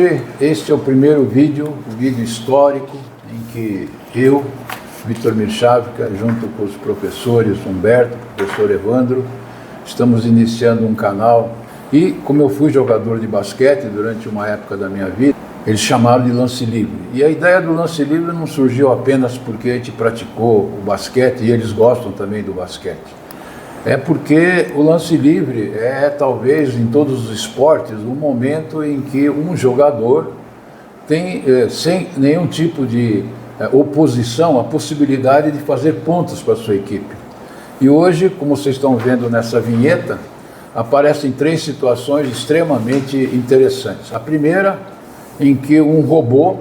Hoje este é o primeiro vídeo, um vídeo histórico, em que eu, Vitor Mirchavka, junto com os professores Humberto, professor Evandro, estamos iniciando um canal. E como eu fui jogador de basquete durante uma época da minha vida, eles chamaram de lance livre. E a ideia do lance livre não surgiu apenas porque a gente praticou o basquete e eles gostam também do basquete. É porque o lance livre é, talvez, em todos os esportes, um momento em que um jogador tem, sem nenhum tipo de oposição, a possibilidade de fazer pontos para a sua equipe. E hoje, como vocês estão vendo nessa vinheta, aparecem três situações extremamente interessantes. A primeira, em que um robô,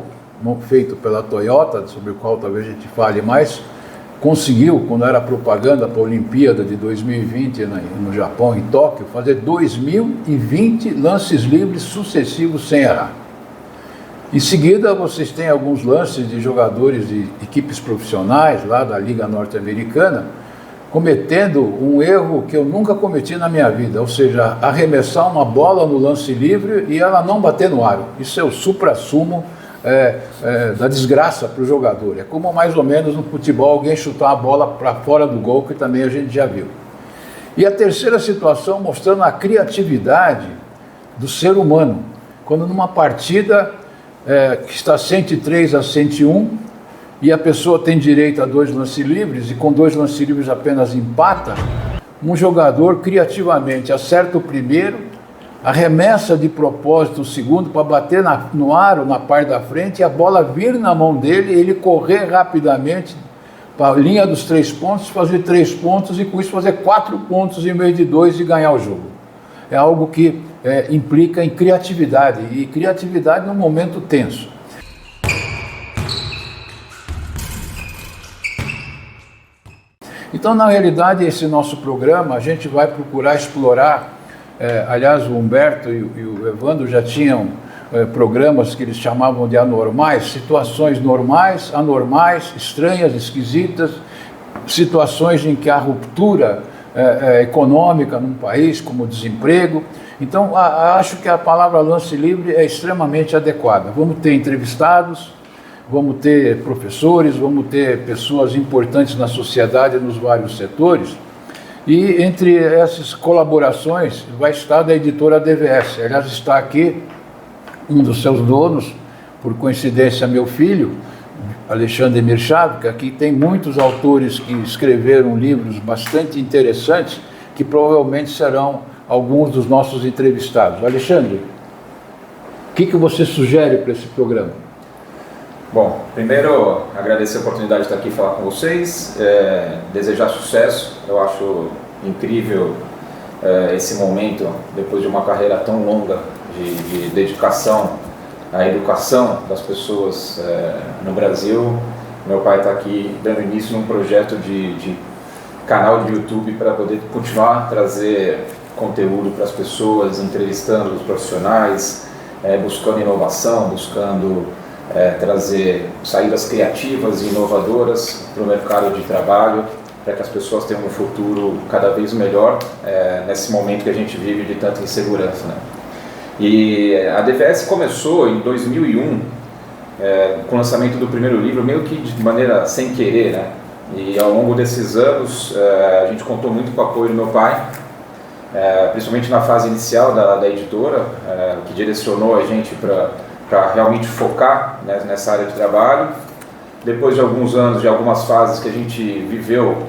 feito pela Toyota, sobre o qual talvez a gente fale mais, conseguiu, quando era propaganda para a Olimpíada de 2020 no Japão, em Tóquio, fazer 2020 lances livres sucessivos sem errar. Em seguida, vocês têm alguns lances de jogadores de equipes profissionais lá da Liga Norte-Americana, cometendo um erro que eu nunca cometi na minha vida, ou seja, arremessar uma bola no lance livre e ela não bater no aro. Isso é o suprassumo da desgraça para o jogador. É como mais ou menos no futebol alguém chutar a bola para fora do gol, que também a gente já viu. E a terceira situação mostrando a criatividade do ser humano, quando numa partida que está 103-101 e a pessoa tem direito a 2 lances livres e com 2 lances livres apenas empata, um jogador criativamente acerta o primeiro, arremessa de propósito o segundo para bater no aro, na parte da frente, e a bola vir na mão dele, ele correr rapidamente para a linha dos 3 pontos, fazer 3 pontos e com isso fazer 4 pontos em vez de 2 e ganhar o jogo. É algo que implica em criatividade, e criatividade num momento tenso. Então, na realidade, esse nosso programa, a gente vai procurar explorar. Aliás, o Humberto e o Evandro já tinham programas que eles chamavam de anormais, situações normais, anormais, estranhas, esquisitas, situações em que há ruptura econômica num país, como o desemprego. Então, acho que a palavra lance livre é extremamente adequada. Vamos ter entrevistados, vamos ter professores, vamos ter pessoas importantes na sociedade, nos vários setores. E entre essas colaborações vai estar da editora DVS. Aliás, está aqui um dos seus donos, por coincidência meu filho, Alexandre Mirchavka, que tem muitos autores que escreveram livros bastante interessantes, que provavelmente serão alguns dos nossos entrevistados. Alexandre, o que você sugere para esse programa? Bom, primeiro agradecer a oportunidade de estar aqui e falar com vocês, desejar sucesso. Eu acho incrível esse momento, depois de uma carreira tão longa de dedicação à educação das pessoas no Brasil. Meu pai está aqui dando início num projeto de canal de YouTube para poder continuar a trazer conteúdo para as pessoas, entrevistando os profissionais, buscando inovação, buscando trazer saídas criativas e inovadoras para o mercado de trabalho, para que as pessoas tenham um futuro cada vez melhor nesse momento que a gente vive de tanta insegurança, né? E a DVS começou em 2001 com o lançamento do primeiro livro, meio que de maneira sem querer, né? E ao longo desses anos a gente contou muito com o apoio do meu pai, principalmente na fase inicial da editora, que direcionou a gente para realmente focar, né, nessa área de trabalho. Depois de alguns anos, de algumas fases que a gente viveu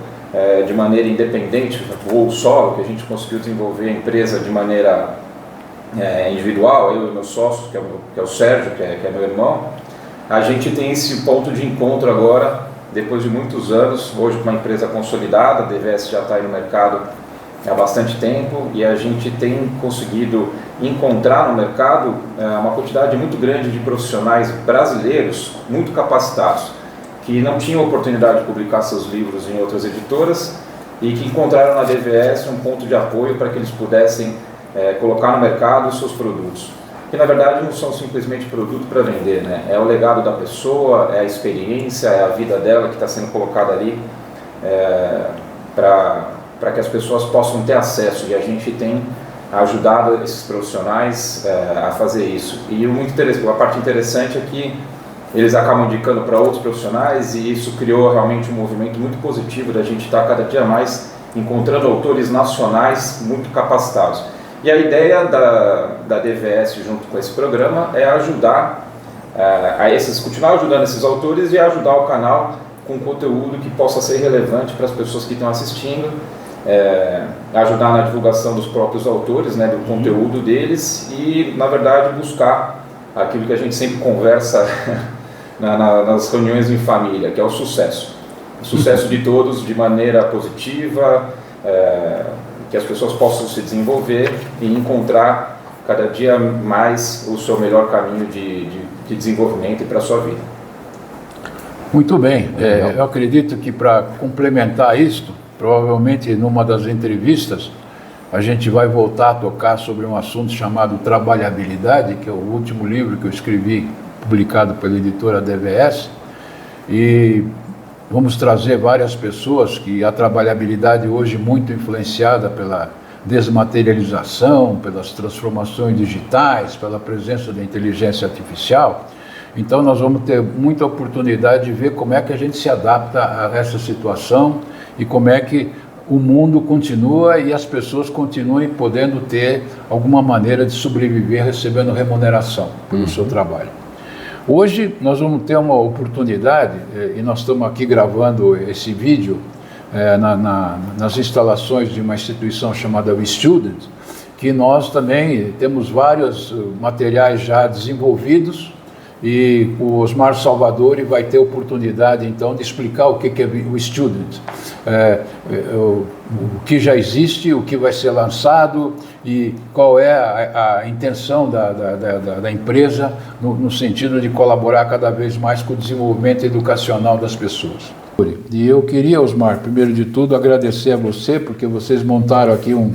de maneira independente, ou solo, que a gente conseguiu desenvolver a empresa de maneira individual, eu e meu sócio, que é o Sérgio, que é meu irmão, a gente tem esse ponto de encontro agora, depois de muitos anos, hoje com uma empresa consolidada. A DVS já está aí no mercado há bastante tempo e a gente tem conseguido encontrar no mercado uma quantidade muito grande de profissionais brasileiros muito capacitados, que não tinham oportunidade de publicar seus livros em outras editoras e que encontraram na DVS um ponto de apoio para que eles pudessem colocar no mercado os seus produtos, que na verdade não são simplesmente produto para vender, né? É o legado da pessoa, é a experiência, é a vida dela que está sendo colocada ali para que as pessoas possam ter acesso, e a gente tem ajudado esses profissionais a fazer isso. E a parte interessante é que eles acabam indicando para outros profissionais, e isso criou realmente um movimento muito positivo da gente estar cada dia mais encontrando autores nacionais muito capacitados. E a ideia da DVS junto com esse programa é ajudar continuar ajudando esses autores e ajudar o canal com conteúdo que possa ser relevante para as pessoas que estão assistindo, ajudar na divulgação dos próprios autores, né, do conteúdo deles, e na verdade buscar aquilo que a gente sempre conversa nas reuniões em família, que é o sucesso de todos de maneira positiva, que as pessoas possam se desenvolver e encontrar cada dia mais o seu melhor caminho de desenvolvimento para a sua vida. Muito bem, eu acredito que para complementar isto, provavelmente numa das entrevistas, a gente vai voltar a tocar sobre um assunto chamado trabalhabilidade, que é o último livro que eu escrevi, publicado pela editora DVS, e vamos trazer várias pessoas que a trabalhabilidade hoje muito influenciada pela desmaterialização, pelas transformações digitais, pela presença da inteligência artificial. Então nós vamos ter muita oportunidade de ver como é que a gente se adapta a essa situação e como é que o mundo continua e as pessoas continuem podendo ter alguma maneira de sobreviver recebendo remuneração pelo seu trabalho. Hoje nós vamos ter uma oportunidade, e nós estamos aqui gravando esse vídeo nas instalações de uma instituição chamada WeStudent, que nós também temos vários materiais já desenvolvidos, e o Osmar Salvadori vai ter oportunidade então de explicar o que é o Student, o que já existe, o que vai ser lançado e qual é a intenção da empresa no sentido de colaborar cada vez mais com o desenvolvimento educacional das pessoas. E eu queria, Osmar, primeiro de tudo agradecer a você, porque vocês montaram aqui um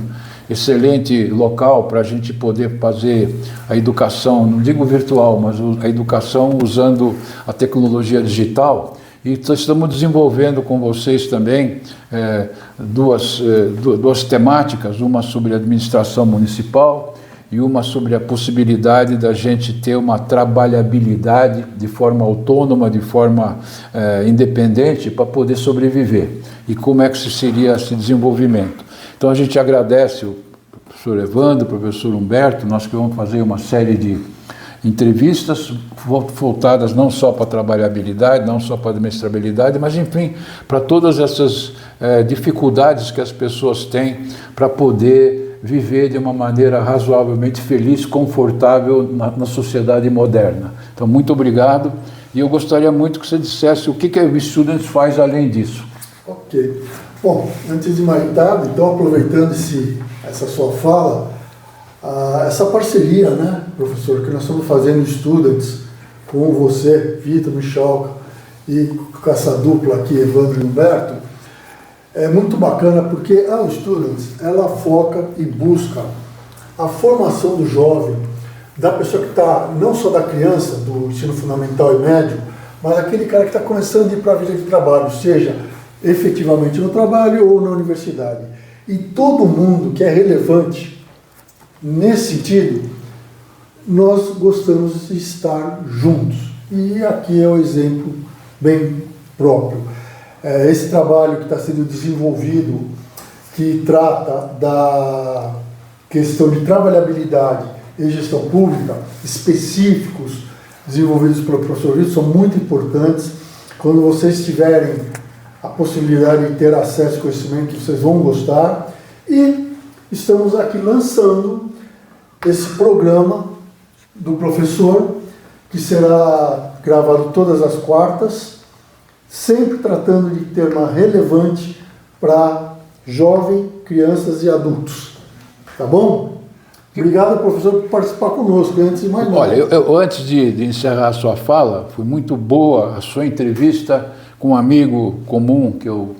excelente local para a gente poder fazer a educação, não digo virtual, mas a educação usando a tecnologia digital. E estamos desenvolvendo com vocês também duas temáticas, uma sobre administração municipal e uma sobre a possibilidade da gente ter uma trabalhabilidade de forma autônoma, de forma independente, para poder sobreviver. E como é que seria esse desenvolvimento? Então a gente agradece o professor Evandro, o professor Humberto, nós que vamos fazer uma série de entrevistas voltadas não só para a trabalhabilidade, não só para a administrabilidade, mas enfim, para todas essas dificuldades que as pessoas têm para poder viver de uma maneira razoavelmente feliz, confortável na sociedade moderna. Então muito obrigado, e eu gostaria muito que você dissesse o que a WeStudent faz além disso. Ok. Bom, antes de mais nada, então aproveitando essa sua fala, essa parceria, né, professor, que nós estamos fazendo Students com você, Vitor, Michalka, e com essa dupla aqui, Evandro e Humberto, é muito bacana porque a Students, ela foca e busca a formação do jovem, da pessoa que está, não só da criança, do ensino fundamental e médio, mas aquele cara que está começando a ir para a vida de trabalho, seja efetivamente no trabalho ou na universidade. E todo mundo que é relevante nesse sentido, nós gostamos de estar juntos. E aqui é o exemplo bem próprio. Esse trabalho que está sendo desenvolvido, que trata da questão de trabalhabilidade e gestão pública, específicos, desenvolvidos pelo professor Vitor, são muito importantes. Quando vocês tiverem a possibilidade de ter acesso ao conhecimento, vocês vão gostar. E estamos aqui lançando esse programa do professor, que será gravado todas as quartas, sempre tratando de tema relevante para jovem, crianças e adultos. Tá bom? Obrigado, professor, por participar conosco. Antes de mais nada. Olha, antes de encerrar a sua fala, foi muito boa a sua entrevista com um amigo comum, que é o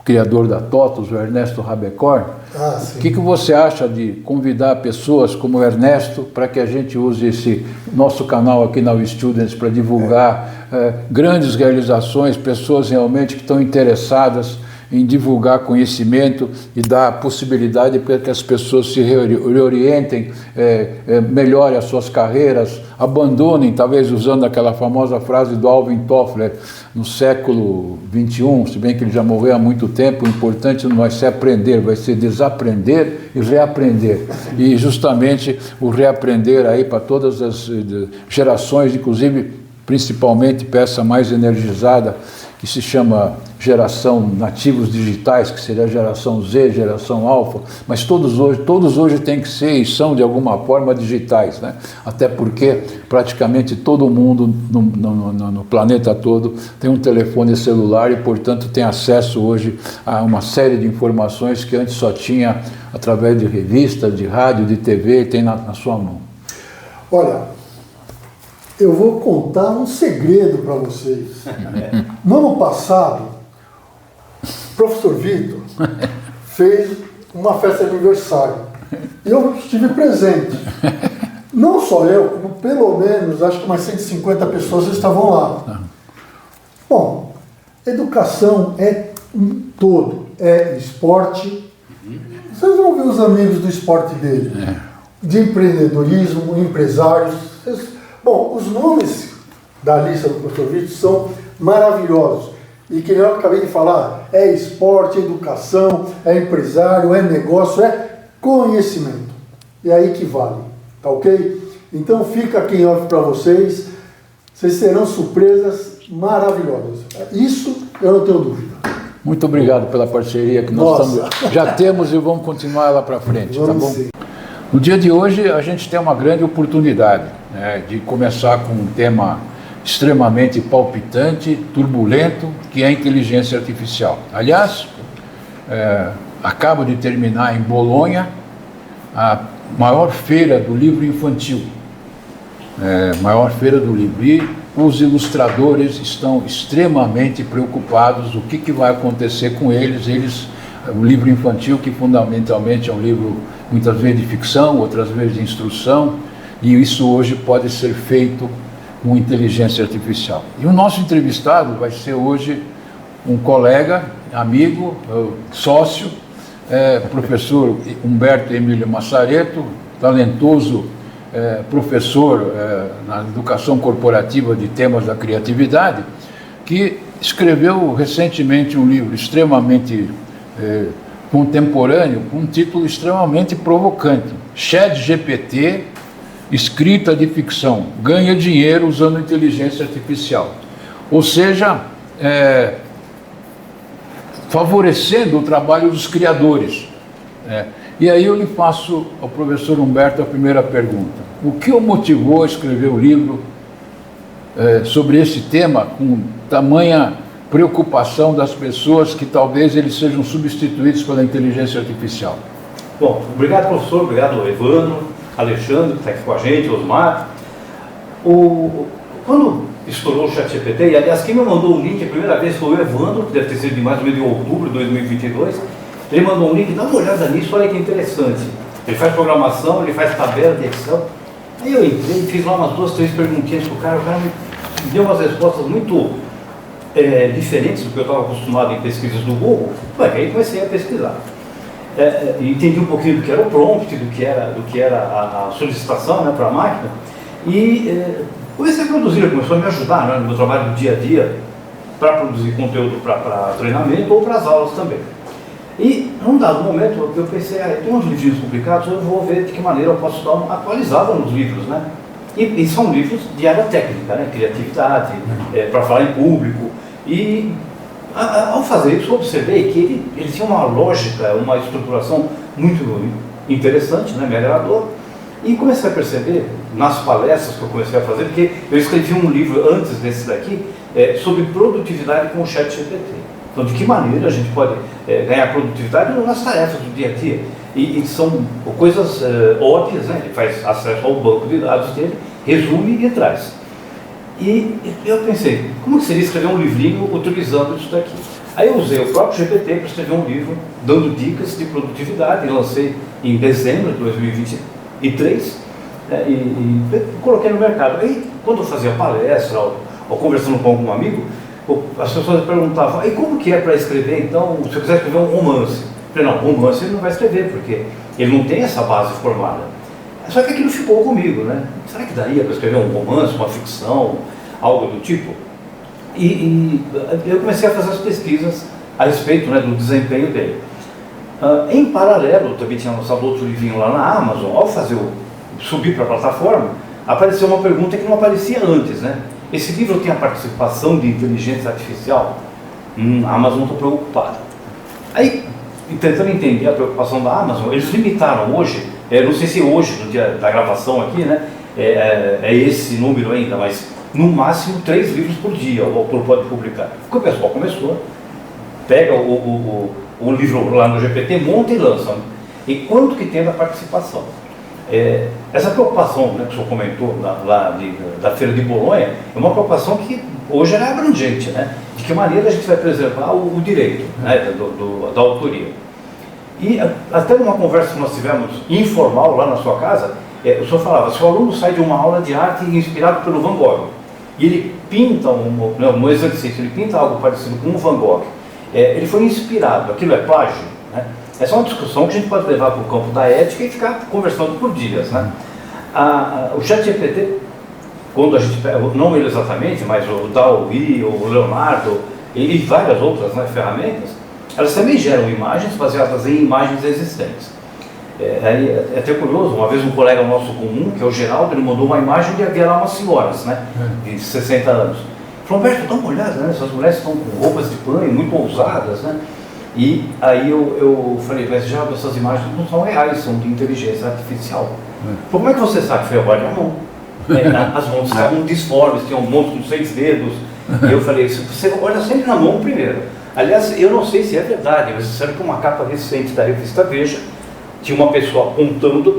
criador da TOTUS, o Ernesto Rabecor. O que você acha de convidar pessoas como o Ernesto para que a gente use esse nosso canal aqui na WeStudents para divulgar grandes realizações, pessoas realmente que estão interessadas em divulgar conhecimento e dar a possibilidade para que as pessoas se reorientem, melhorem as suas carreiras, abandonem, talvez usando aquela famosa frase do Alvin Toffler, no século XXI, se bem que ele já morreu há muito tempo, o importante não vai ser aprender, vai ser desaprender e reaprender. E justamente o reaprender aí para todas as gerações, inclusive, principalmente para essa mais energizada, que se chama geração nativos digitais, que seria a geração Z, geração alfa, mas todos hoje têm que ser e são de alguma forma digitais, né? Até porque praticamente todo mundo no planeta todo tem um telefone celular e, portanto, tem acesso hoje a uma série de informações que antes só tinha através de revista, de rádio, de TV, e tem na sua mão. Olha, eu vou contar um segredo para vocês. No ano passado, o professor Vitor fez uma festa de aniversário. E eu estive presente. Não só eu, como pelo menos, acho que umas 150 pessoas estavam lá. Bom, educação é um todo. É esporte. Vocês vão ver os amigos do esporte dele. De empreendedorismo, empresários. Bom, os nomes da lista do professor Vitor são maravilhosos. E que eu acabei de falar, é esporte, é educação, é empresário, é negócio, é conhecimento. E é aí que vale, tá ok? Então fica aqui em off para vocês terão surpresas maravilhosas. Isso eu não tenho dúvida. Muito obrigado pela parceria que nós já temos e vamos continuar lá para frente, tá bom? Sim. No dia de hoje a gente tem uma grande oportunidade, né, de começar com um tema extremamente palpitante, turbulento, que é a inteligência artificial. Aliás, acabo de terminar em Bolonha a maior feira do livro infantil, maior feira do livro, e os ilustradores estão extremamente preocupados o que vai acontecer com eles. O livro infantil, que fundamentalmente é um livro muitas vezes de ficção, outras vezes de instrução, e isso hoje pode ser feito com inteligência artificial. E o nosso entrevistado vai ser hoje um colega, amigo, sócio, professor Humberto Emílio Massareto, talentoso professor na educação corporativa de temas da criatividade, que escreveu recentemente um livro extremamente contemporâneo, com um título extremamente provocante: ChatGPT, escrita de ficção, ganha dinheiro usando inteligência artificial. Ou seja, favorecendo o trabalho dos criadores. E aí eu lhe faço ao professor Humberto a primeira pergunta: o que o motivou a escrever o livro sobre esse tema, com tamanha preocupação das pessoas que talvez eles sejam substituídos pela inteligência artificial? Bom, obrigado, professor, obrigado, Evandro, Alexandre, que está aqui com a gente, Osmar. Quando estourou o ChatGPT, e aliás, quem me mandou o link a primeira vez foi o Evandro, que deve ter sido de mais ou menos em outubro de 2022, ele mandou um link, dá uma olhada nisso, olha que interessante. Ele faz programação, ele faz tabela de Excel. Aí eu entrei, fiz lá umas 2, 3 perguntinhas para o cara me deu umas respostas muito diferentes do que eu estava acostumado em pesquisas do Google. Aí comecei a pesquisar. Entendi um pouquinho do que era o prompt, do que era a solicitação, né, para a máquina, e comecei a produzir. Ele começou a me ajudar, né, no meu trabalho do dia a dia, para produzir conteúdo para treinamento ou para as aulas também. E num dado momento eu pensei, tem uns livrinhos publicados, eu vou ver de que maneira eu posso dar uma atualizada nos livros, né? E são livros de área técnica, né? Criatividade, para falar em público. E ao fazer isso eu observei que ele tinha uma lógica, uma estruturação muito interessante, né? Me agradou. E comecei a perceber, nas palestras que eu comecei a fazer, porque eu escrevi um livro antes desse daqui, sobre produtividade com o ChatGPT. Então, de que maneira a gente pode ganhar produtividade nas tarefas do dia a dia? E são coisas óbvias, né? Ele faz acesso ao banco de dados dele, resume e traz. E eu pensei, como seria escrever um livrinho utilizando isso daqui? Aí eu usei o próprio GPT para escrever um livro dando dicas de produtividade, e lancei em dezembro de 2023, e coloquei no mercado. Aí, quando eu fazia palestra, ou conversando com algum amigo, as pessoas perguntavam, e como que é para escrever, então, se eu quiser escrever um romance? Eu falei, não, romance ele não vai escrever, porque ele não tem essa base formada. Só que aquilo ficou comigo, né? Será que daria para escrever um romance, uma ficção, algo do tipo? E eu comecei a fazer as pesquisas a respeito, né, do desempenho dele. Em paralelo, também tinha lançado outro livrinho lá na Amazon. Ao subir para a plataforma, apareceu uma pergunta que não aparecia antes, né? Esse livro tem a participação de inteligência artificial? A Amazon está preocupada. Aí, tentando entender a preocupação da Amazon, eles limitaram hoje, não sei se hoje, no dia da gravação aqui, né, é esse número ainda, mas no máximo 3 livros por dia o autor pode publicar. Porque o pessoal começou, pega o livro lá no GPT, monta e lança. E quanto que tem da participação? Essa preocupação, né, que o senhor comentou da Feira de Bolonha, é uma preocupação que hoje é abrangente, né? De que maneira a gente vai preservar o direito, né, da autoria. E até numa conversa que nós tivemos informal lá na sua casa, o senhor falava, se o aluno sai de uma aula de arte inspirado pelo Van Gogh, e ele pinta um exercício, ele pinta algo parecido com um Van Gogh, ele foi inspirado, aquilo é plágio, né? Essa é uma discussão que a gente pode levar para o campo da ética e ficar conversando por dias, né? O ChatGPT, quando a gente pega, não ele exatamente, mas o DALL-E, o Leonardo e várias outras, né, ferramentas, elas também geram imagens baseadas em imagens existentes. É até curioso, uma vez um colega nosso comum, que é o Geraldo, ele mandou uma imagem de havia lá umas senhoras, né, de 60 anos. Falou, Humberto, dá uma olhada, né, essas mulheres estão com roupas de banho muito ousadas, né? E aí eu falei, mas já essas imagens não são reais, são de inteligência artificial. Como é que você sabe? Eu falei, olha a mão. As mãos estavam disformes, tinham mãos com 6 dedos. E eu falei, você olha sempre na mão primeiro. Aliás, eu não sei se é verdade, mas disseram que uma capa recente da revista Veja tinha uma pessoa apontando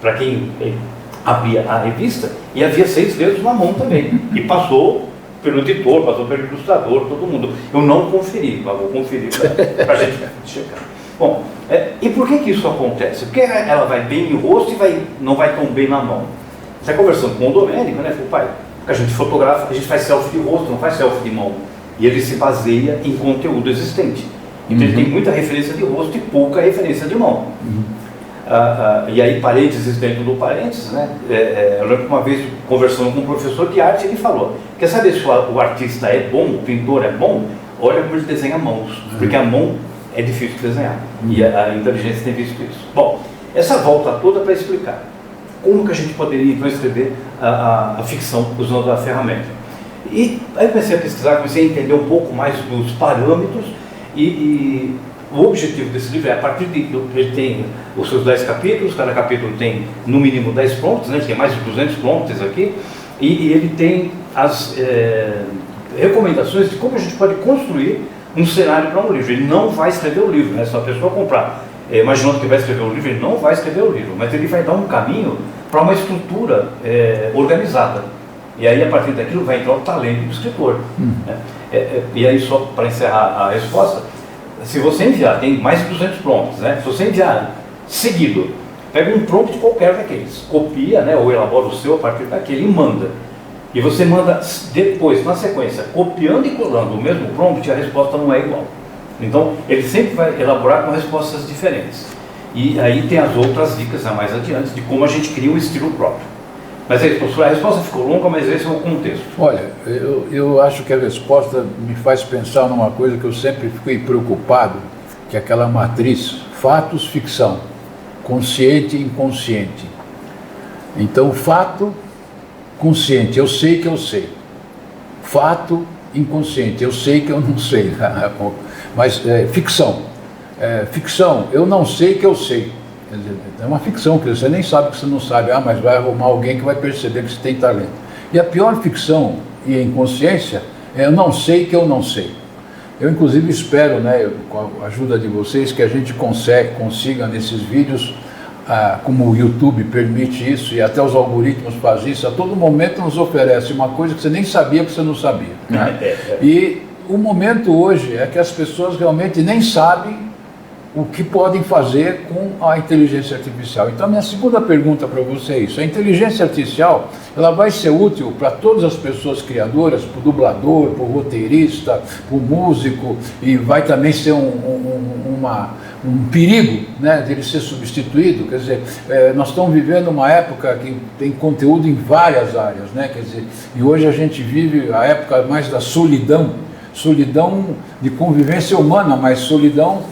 para quem abria a revista e havia 6 dedos na mão também. E passou pelo editor, passou pelo ilustrador, todo mundo. Eu não conferi, mas vou conferir para a gente checar. Bom, e por que isso acontece? Porque ela vai bem no rosto e não vai tão bem na mão. Você está conversando com o Domênico, né? Falei, pai, porque a gente fotografa, a gente faz selfie de rosto, não faz selfie de mão. E ele se baseia em conteúdo existente. Então ele tem muita referência de rosto e pouca referência de mão. E aí parênteses dentro do parênteses, né? Eu lembro que uma vez conversando com um professor de arte, ele falou, quer saber se o artista é bom, o pintor é bom? Olha como ele desenha mãos, porque a mão é difícil de desenhar, e a inteligência tem visto isso. Bom, essa volta toda para explicar como que a gente poderia então escrever a ficção usando a ferramenta. E aí comecei a pesquisar, comecei a entender um pouco mais dos parâmetros e o objetivo desse livro é, a partir ele tem os seus 10 capítulos, cada capítulo tem no mínimo 10 prompts, né, tem mais de 200 prompts aqui, e ele tem as recomendações de como a gente pode construir um cenário para um livro. Ele não vai escrever o livro, né, se a pessoa comprar imaginando que vai escrever o livro, ele não vai escrever o livro, mas ele vai dar um caminho para uma estrutura organizada. E aí, a partir daquilo, vai entrar o talento do escritor. E aí, só para encerrar a resposta, se você enviar, tem mais de 200 prompts, né? Se você enviar seguido, pega um prompt qualquer daqueles, copia, né, ou elabora o seu a partir daquele e manda. E você manda depois, na sequência, copiando e colando o mesmo prompt, e a resposta não é igual. Então, ele sempre vai elaborar com respostas diferentes. E aí tem as outras dicas mais adiante de como a gente cria um estilo próprio. Mas aí, professor, a resposta ficou longa, mas esse é o contexto. Olha, eu acho que a resposta me faz pensar numa coisa que eu sempre fiquei preocupado, que é aquela matriz, fatos, ficção, consciente e inconsciente. Então, fato, consciente, eu sei que eu sei. Fato, inconsciente, eu sei que eu não sei. Mas ficção. Ficção, eu não sei que eu sei. Quer dizer, é uma ficção, que você nem sabe que você não sabe, mas vai arrumar alguém que vai perceber que você tem talento. E a pior ficção e inconsciência é eu não sei que eu não sei. Eu inclusive espero, né, com a ajuda de vocês, que a gente consiga nesses vídeos, como o YouTube permite isso, e até os algoritmos fazem isso, a todo momento nos oferece uma coisa que você nem sabia que você não sabia. Né? E o momento hoje é que as pessoas realmente nem sabem o que podem fazer com a inteligência artificial. Então, minha segunda pergunta para você é isso. A inteligência artificial, ela vai ser útil para todas as pessoas criadoras, para o dublador, para o roteirista, para o músico, e vai também ser um perigo, né, dele ser substituído. Quer dizer, nós estamos vivendo uma época que tem conteúdo em várias áreas, né, quer dizer, e hoje a gente vive a época mais da solidão de convivência humana, mas solidão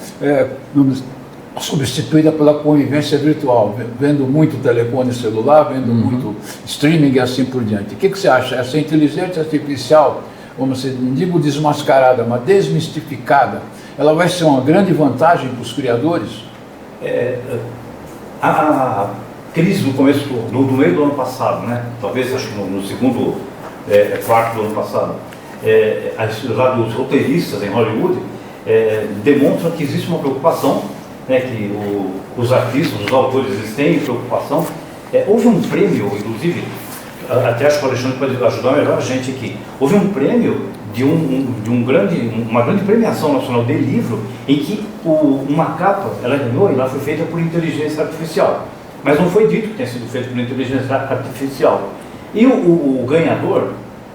substituída pela convivência virtual, vendo muito telefone celular, vendo muito streaming e assim por diante. O que você acha? Essa inteligência artificial, vamos dizer, não digo desmascarada, mas desmistificada, ela vai ser uma grande vantagem para os criadores? A crise do começo, do meio do ano passado, né? Talvez acho que no segundo quarto do ano passado, lá dos roteiristas em Hollywood demonstram que existe uma preocupação, né, que os artistas, os autores, eles têm preocupação. Houve um prêmio, inclusive, até acho que o Alexandre pode ajudar melhor a gente aqui, houve um prêmio de uma grande premiação nacional de livro, em que uma capa, ela ganhou e ela foi feita por inteligência artificial, mas não foi dito que tenha sido feito por inteligência artificial. E o ganhador,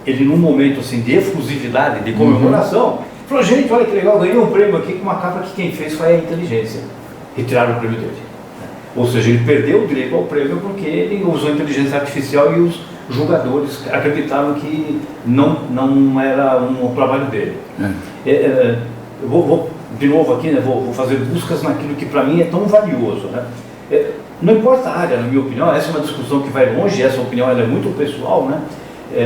ele num momento assim de efusividade, de comemoração, falou: gente, olha que legal, ganhei um prêmio aqui com uma capa que quem fez foi a inteligência. Retiraram o prêmio dele. Ou seja, ele perdeu o direito ao prêmio porque ele usou a inteligência artificial e os julgadores acreditaram que não era um trabalho dele. Eu vou de novo aqui, né, vou fazer buscas naquilo que para mim é tão valioso, né? Não importa a área, na minha opinião, essa é uma discussão que vai longe, essa opinião ela é muito pessoal, né?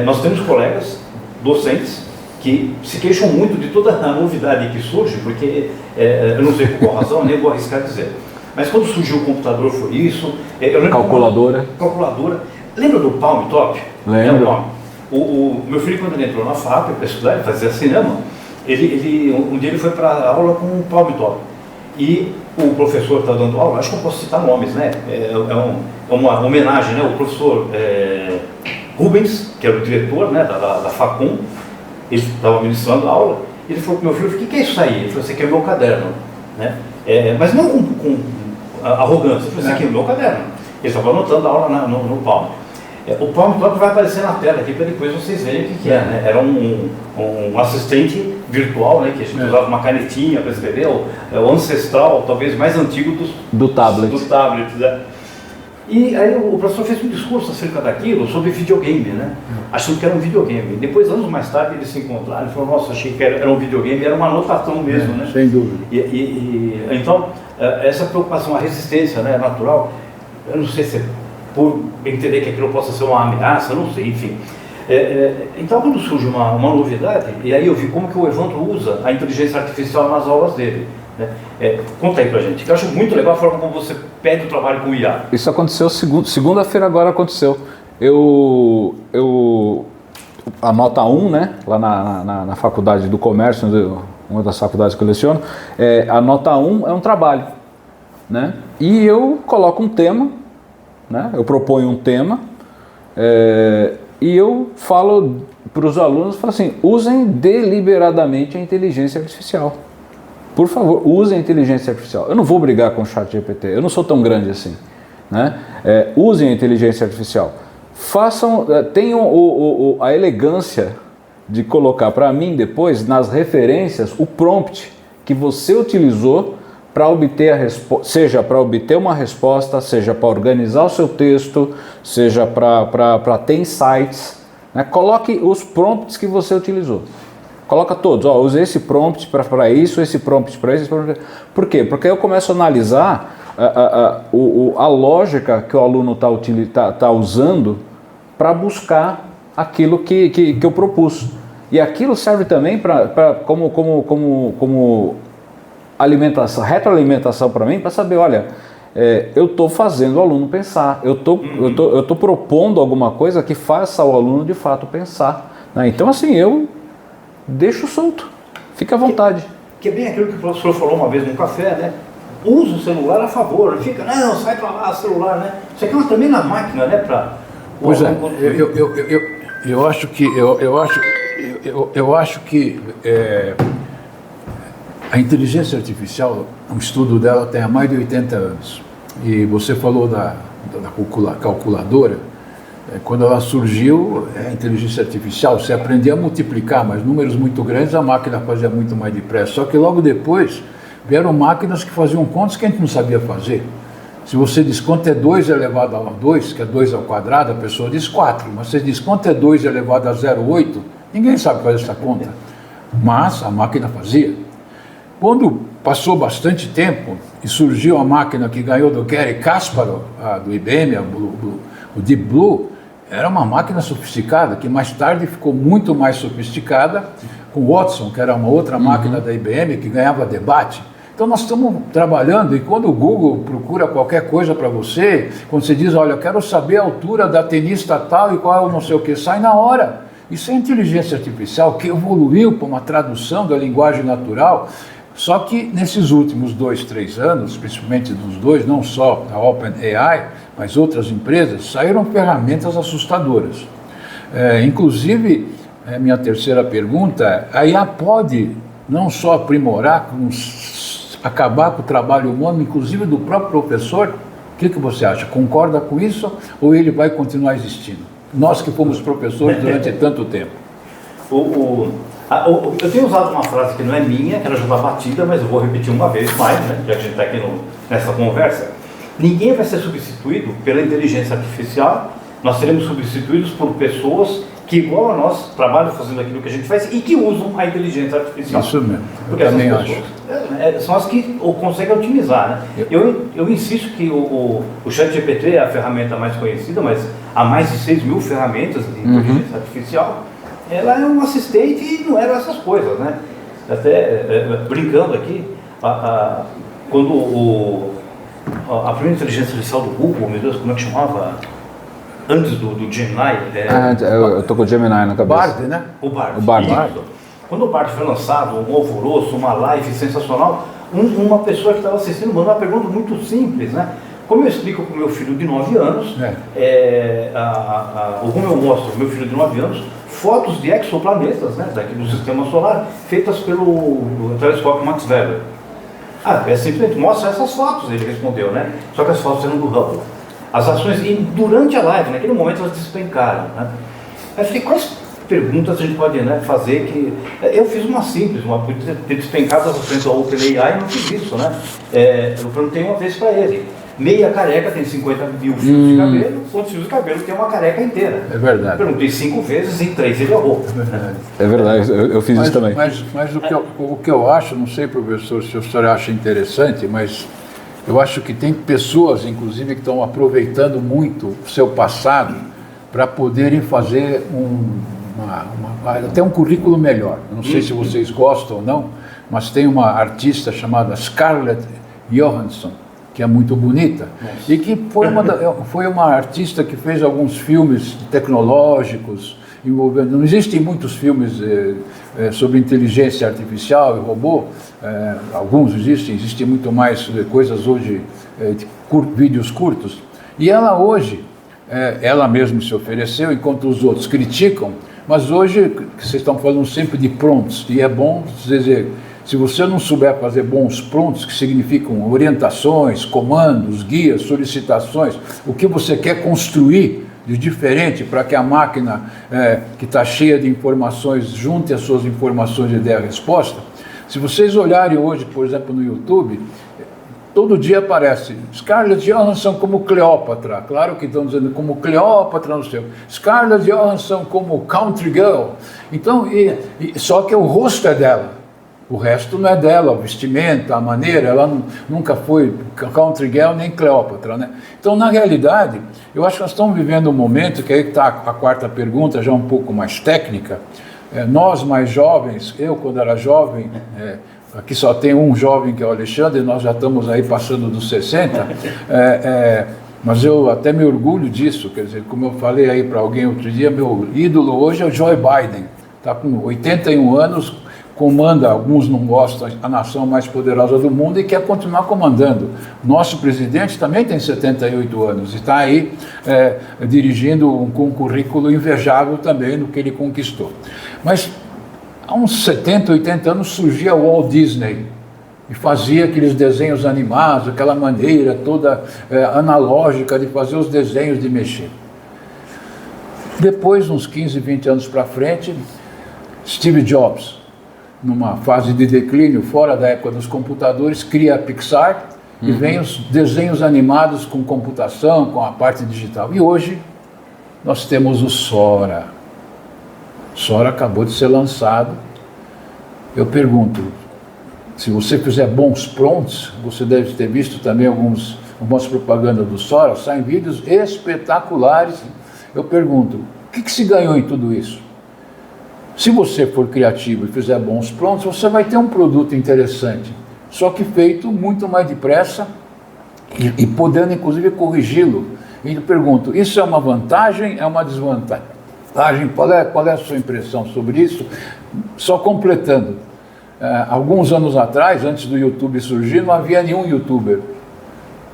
Nós temos colegas docentes que se queixam muito de toda a novidade que surge, porque eu não sei por qual razão, nem vou arriscar dizer. Mas quando surgiu o computador foi isso. Calculadora. Lembra do Palm Top? Lembro. O meu filho, quando ele entrou na FAP para estudar, ele fazia cinema, um dia ele foi para a aula com o Palm Top. E o professor está dando aula, acho que eu posso citar nomes, né? É uma homenagem, né? O professor Rubens, que era o diretor, né, da Facom, ele estava ministrando a aula, ele falou para o meu filho: o que é isso aí? Ele falou: esse aqui é o meu caderno, né? Mas não com arrogância, ele falou: esse aqui é o meu caderno. Ele estava anotando a aula no Palm. O Palm Top vai aparecer na tela aqui para depois vocês verem o que é, né? Era um assistente virtual, né, que a gente usava uma canetinha para escrever, o ancestral, talvez mais antigo do tablet. Né? E aí o professor fez um discurso acerca daquilo, sobre videogame, né? Achando que era um videogame. Depois, anos mais tarde, eles se encontraram e falaram: nossa, achei que era um videogame, era uma anotação mesmo, né? Sem dúvida. Então, essa preocupação, a resistência, né, natural, eu não sei se é por entender que aquilo possa ser uma ameaça, não sei, enfim. Então, quando surge uma novidade, e aí eu vi como que o Evandro usa a inteligência artificial nas aulas dele, né? Conta aí pra gente, que eu acho muito legal a forma como você pede o trabalho com o IA. Isso aconteceu segunda-feira agora aconteceu. A nota 1, né, lá na faculdade do comércio, uma das faculdades que eu leciono, a nota 1 é um trabalho, né? E eu coloco um tema, né? Eu proponho um tema, e eu falo para os alunos, falo assim: usem deliberadamente a inteligência artificial. Por favor, usem a inteligência artificial. Eu não vou brigar com o ChatGPT, eu não sou tão grande assim, né? Usem a inteligência artificial. Tenham a elegância de colocar para mim depois, nas referências, o prompt que você utilizou para obter a resposta, seja para obter uma resposta, seja para organizar o seu texto, seja para ter insights, né? Coloque os prompts que você utilizou. Coloca todos, usei esse prompt para isso, esse prompt para isso. Por quê? Porque aí eu começo a analisar a lógica que o aluno está usando para buscar aquilo que eu propus. E aquilo serve também como alimentação, retroalimentação para mim, para saber: olha, eu estou fazendo o aluno pensar, eu tô propondo alguma coisa que faça o aluno de fato pensar, né? Então, assim, eu deixo solto, fica à vontade. Que é bem aquilo que o professor falou uma vez num café, né? Usa o celular a favor, fica, não, sai para lá, celular, né? Isso aqui é uma tremenda máquina, né? Pois é, eu acho que A inteligência artificial, um estudo dela tem há mais de 80 anos. E você falou da calculadora. Quando ela surgiu, a inteligência artificial, você aprendia a multiplicar, mas números muito grandes a máquina fazia muito mais depressa. Só que logo depois vieram máquinas que faziam contas que a gente não sabia fazer. Se você diz quanto é 2 elevado a 2, que é 2 ao quadrado, a pessoa diz 4. Mas você diz quanto é 2 elevado a 0,8, ninguém sabe fazer essa conta. Mas a máquina fazia. Quando passou bastante tempo e surgiu a máquina que ganhou do Garry Kasparov, do IBM, o Deep Blue, era uma máquina sofisticada, que mais tarde ficou muito mais sofisticada com o Watson, que era uma outra máquina da IBM que ganhava debate. Então nós estamos trabalhando, e quando o Google procura qualquer coisa para você, quando você diz, olha, eu quero saber a altura da tenista tal e qual é o não sei o que, sai na hora. Isso é inteligência artificial que evoluiu para uma tradução da linguagem natural, só que nesses últimos 2, 3 anos, principalmente dos dois, não só a OpenAI, mas outras empresas, saíram ferramentas assustadoras. Inclusive, minha terceira pergunta, a IA pode não só aprimorar, acabar com o trabalho humano, inclusive do próprio professor? O que você acha? Concorda com isso ou ele vai continuar existindo? Nós que fomos professores durante tanto tempo. Eu tenho usado uma frase que não é minha, que ela já está batida, mas eu vou repetir uma vez mais, né, já que a gente está aqui nessa conversa. Ninguém vai ser substituído pela inteligência artificial, nós seremos substituídos por pessoas que, igual a nós, trabalham fazendo aquilo que a gente faz e que usam a inteligência artificial. Isso mesmo, porque eu essas também pessoas são as que conseguem otimizar, né? Eu insisto que o ChatGPT é a ferramenta mais conhecida, mas há mais de 6 mil ferramentas de inteligência artificial. Ela é um assistente e não era essas coisas, né? Até brincando aqui, quando a primeira inteligência artificial do Google, meu Deus, como é que chamava? Antes do Gemini. Eu tô com o Gemini na cabeça. Bard, né? O Bard. O Bard. Quando o Bard foi lançado, um alvoroço, uma live sensacional, uma pessoa que estava assistindo mandou uma pergunta muito simples, né? Como eu explico para o meu filho de 9 anos, ou como eu mostro para o meu filho de 9 anos, fotos de exoplanetas, né, daqui do sistema solar, feitas pelo telescópio Max Weber. Simplesmente mostra essas fotos, ele respondeu, né? Só que as fotos eram do Hubble. As ações, e durante a live, naquele momento, elas despencaram, né? Aí eu falei, quais perguntas a gente pode, né, fazer que... Eu fiz uma simples, podia ter despencado as ações da OpenAI e não fiz isso, né? Eu perguntei uma vez para ele. Meia careca tem 50 mil fios de cabelo, quantos fios de cabelo tem uma careca inteira? É verdade. Eu perguntei 5 vezes, em 3 ele errou. É verdade, eu fiz isso também. Mas o que eu acho, não sei, professor, se o senhor acha interessante, mas eu acho que tem pessoas, inclusive, que estão aproveitando muito o seu passado para poderem fazer até um currículo melhor. Eu não sei se vocês gostam ou não, mas tem uma artista chamada Scarlett Johansson, que é muito bonita, e que foi uma artista que fez alguns filmes tecnológicos, envolvendo... Não existem muitos filmes sobre inteligência artificial e robô, alguns existem muito mais coisas hoje, vídeos curtos, e ela hoje, ela mesma se ofereceu, enquanto os outros criticam, mas hoje, vocês estão falando sempre de prompts, e é bom dizer... Se você não souber fazer bons prompts, que significam orientações, comandos, guias, solicitações, o que você quer construir de diferente para que a máquina que está cheia de informações junte as suas informações e dê a resposta. Se vocês olharem hoje, por exemplo, no YouTube, todo dia aparece Scarlett Johansson como Cleópatra, claro que estão dizendo como Cleópatra, não sei, Scarlett Johansson como Country Girl. Então, só que o rosto é dela. O resto não é dela, o vestimento, a maneira, ela nunca foi Country Girl nem Cleópatra, né? Então, na realidade, eu acho que nós estamos vivendo um momento, que aí está a quarta pergunta, já um pouco mais técnica. Nós mais jovens, eu quando era jovem, aqui só tem um jovem que é o Alexandre, nós já estamos aí passando dos 60, mas eu até me orgulho disso, quer dizer, como eu falei aí para alguém outro dia, meu ídolo hoje é o Joe Biden, está com 81 anos, comanda, alguns não gostam, a nação mais poderosa do mundo e quer continuar comandando. Nosso presidente também tem 78 anos e está aí dirigindo com um currículo invejável também no que ele conquistou. Mas há uns 70, 80 anos surgia o Walt Disney, e fazia aqueles desenhos animados, aquela maneira toda analógica de fazer os desenhos, de mexer. Depois, uns 15, 20 anos para frente, Steve Jobs, numa fase de declínio, fora da época dos computadores, cria a Pixar e vem os desenhos animados com computação, com a parte digital. E hoje nós temos o Sora. Sora acabou de ser lançado. Eu pergunto, se você fizer bons prompts, você deve ter visto também algumas propagandas do Sora, saem vídeos espetaculares. Eu pergunto, o que se ganhou em tudo isso? Se você for criativo e fizer bons prompts, você vai ter um produto interessante, só que feito muito mais depressa e podendo inclusive corrigi-lo. E eu pergunto, isso é uma vantagem, é uma desvantagem? Qual é a sua impressão sobre isso? Só completando, alguns anos atrás, antes do YouTube surgir, não havia nenhum youtuber.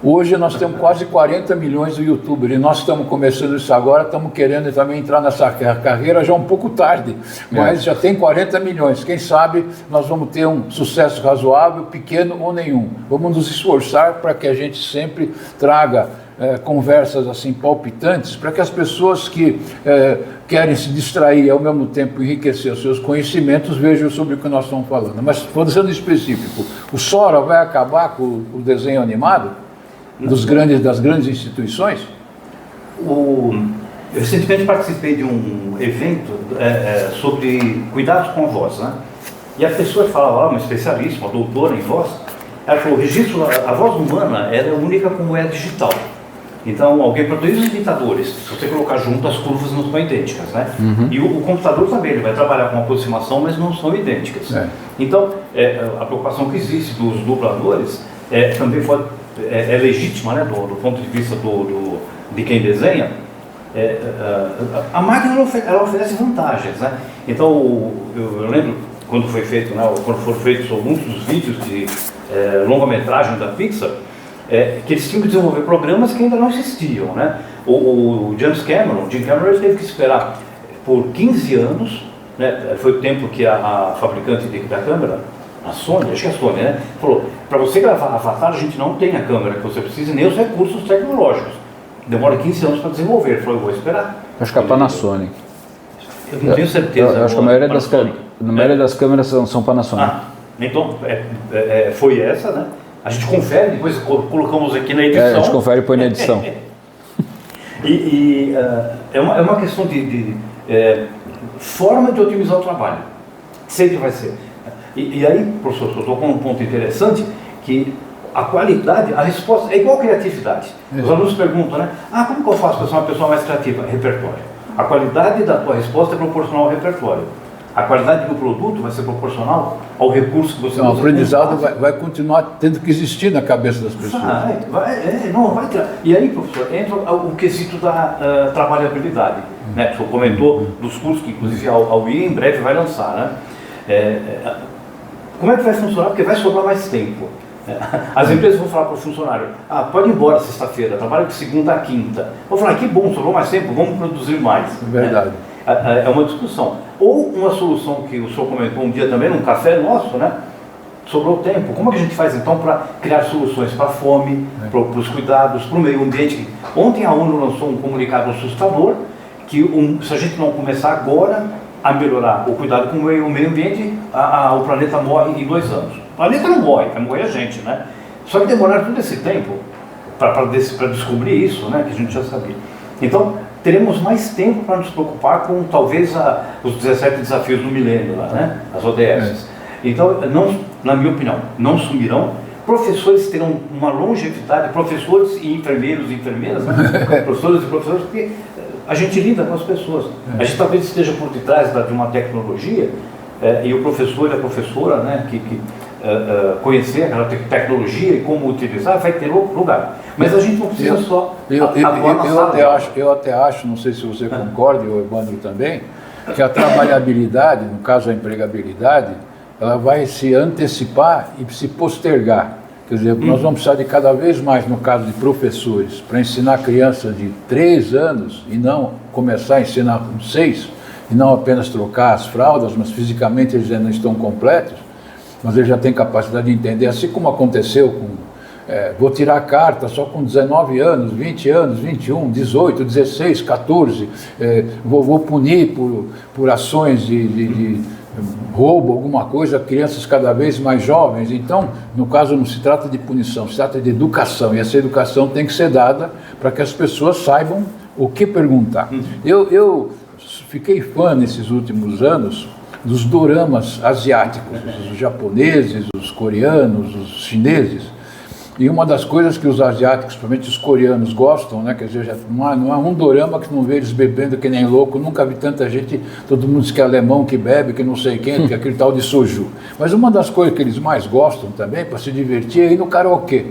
Hoje nós temos quase 40 milhões de youtubers e nós estamos começando isso agora, estamos querendo também entrar nessa carreira já um pouco tarde, mas já tem 40 milhões. Quem sabe nós vamos ter um sucesso razoável, pequeno ou nenhum. Vamos nos esforçar para que a gente sempre traga conversas assim palpitantes, para que as pessoas que querem se distrair e ao mesmo tempo enriquecer os seus conhecimentos vejam sobre o que nós estamos falando. Mas, sendo específico, o Sora vai acabar com o desenho animado das grandes instituições? Eu recentemente participei de um evento sobre cuidados com a voz, né? E a pessoa falava, uma especialista, uma doutora em voz, ela falou, a voz humana ela é única como é digital. Então, alguém produz os imitadores, se você colocar junto, as curvas não são idênticas, né? E o computador também, ele vai trabalhar com aproximação, mas não são idênticas. Então, a preocupação que existe dos dubladores também é legítima, né? Do ponto de vista de quem desenha. A máquina ela oferece vantagens, né? Então, eu lembro quando foi feito, né? Quando foram feitos alguns dos vídeos de longa-metragem da Pixar, que eles tinham que desenvolver programas que ainda não existiam, né? O Jim Cameron ele teve que esperar por 15 anos, né? Foi o tempo que a fabricante da câmera, a Sony, acho que é a Sony, né? Falou, para você gravar Avatar, a gente não tem a câmera que você precisa, nem os recursos tecnológicos. Demora 15 anos para desenvolver. Ele falou, eu vou esperar. Acho que é a Panasonic. Eu não tenho certeza. Eu acho que a maioria das câmeras são Panasonic. Então, foi essa, né? A gente confere, depois colocamos aqui na edição. A gente confere e põe na edição. É uma questão de forma de otimizar o trabalho. Sempre vai ser. E aí, professor, eu estou com um ponto interessante, que a qualidade, a resposta é igual a criatividade. Os alunos perguntam, né? Como que eu faço para ser uma pessoa mais criativa? Repertório. A qualidade da tua resposta é proporcional ao repertório. A qualidade do produto vai ser proporcional ao recurso que você usa. O aprendizado vai continuar tendo que existir na cabeça das pessoas. Vai ter. E aí, professor, entra o quesito da trabalhabilidade. Né? O professor comentou dos cursos que, inclusive, a UI em breve vai lançar. Né? Como é que vai funcionar? Porque vai sobrar mais tempo. As empresas vão falar para o funcionário, pode ir embora sexta-feira, trabalha de segunda a quinta. Vou falar, que bom, sobrou mais tempo, vamos produzir mais. Verdade. É uma discussão. Ou uma solução que o senhor comentou um dia também, num café nosso, né? Sobrou tempo. Como é que a gente faz então para criar soluções para a fome, para os cuidados, para o meio ambiente? Ontem a ONU lançou um comunicado assustador, que se a gente não começar agora a melhorar o cuidado com o meio ambiente, o planeta morre em 2 anos. O planeta não morre, vai morrer a gente, né? Só que demoraram todo esse tempo para descobrir isso, né? Que a gente já sabia. Então, teremos mais tempo para nos preocupar com, talvez, os 17 desafios do milênio, lá, né? As ODS. Então, na minha opinião, não sumirão. Professores terão uma longevidade, professores e enfermeiros e enfermeiras, né? Professores e professores, porque a gente lida com as pessoas. A gente talvez esteja por detrás de uma tecnologia, e o professor e a professora, né, que conhecer aquela tecnologia e como utilizar, vai ter lugar. Mas a gente não precisa só atuar na sala. Eu até acho, não sei se você concorda, e o Evandro também, que a trabalhabilidade, no caso a empregabilidade, ela vai se antecipar e se postergar. Quer dizer, nós vamos precisar de cada vez mais, no caso de professores, para ensinar crianças de 3 anos e não começar a ensinar com 6, e não apenas trocar as fraldas, mas fisicamente eles já não estão completos. mas ele já tem capacidade de entender, assim como aconteceu com... vou tirar a carta só com 19 anos, 20 anos, 21, 18, 16, 14, vou punir por ações de roubo, alguma coisa, crianças cada vez mais jovens. Então, no caso, não se trata de punição, se trata de educação, e essa educação tem que ser dada para que as pessoas saibam o que perguntar. Eu fiquei fã nesses últimos anos dos doramas asiáticos, os japoneses, os coreanos, os chineses. E uma das coisas que os asiáticos, principalmente os coreanos, gostam, né? Quer dizer, não há um dorama que não vê eles bebendo que nem louco. Nunca vi tanta gente, todo mundo diz que é alemão, que bebe, que não sei quem, que é aquele tal de soju. Mas uma das coisas que eles mais gostam também, para se divertir, é ir no karaokê.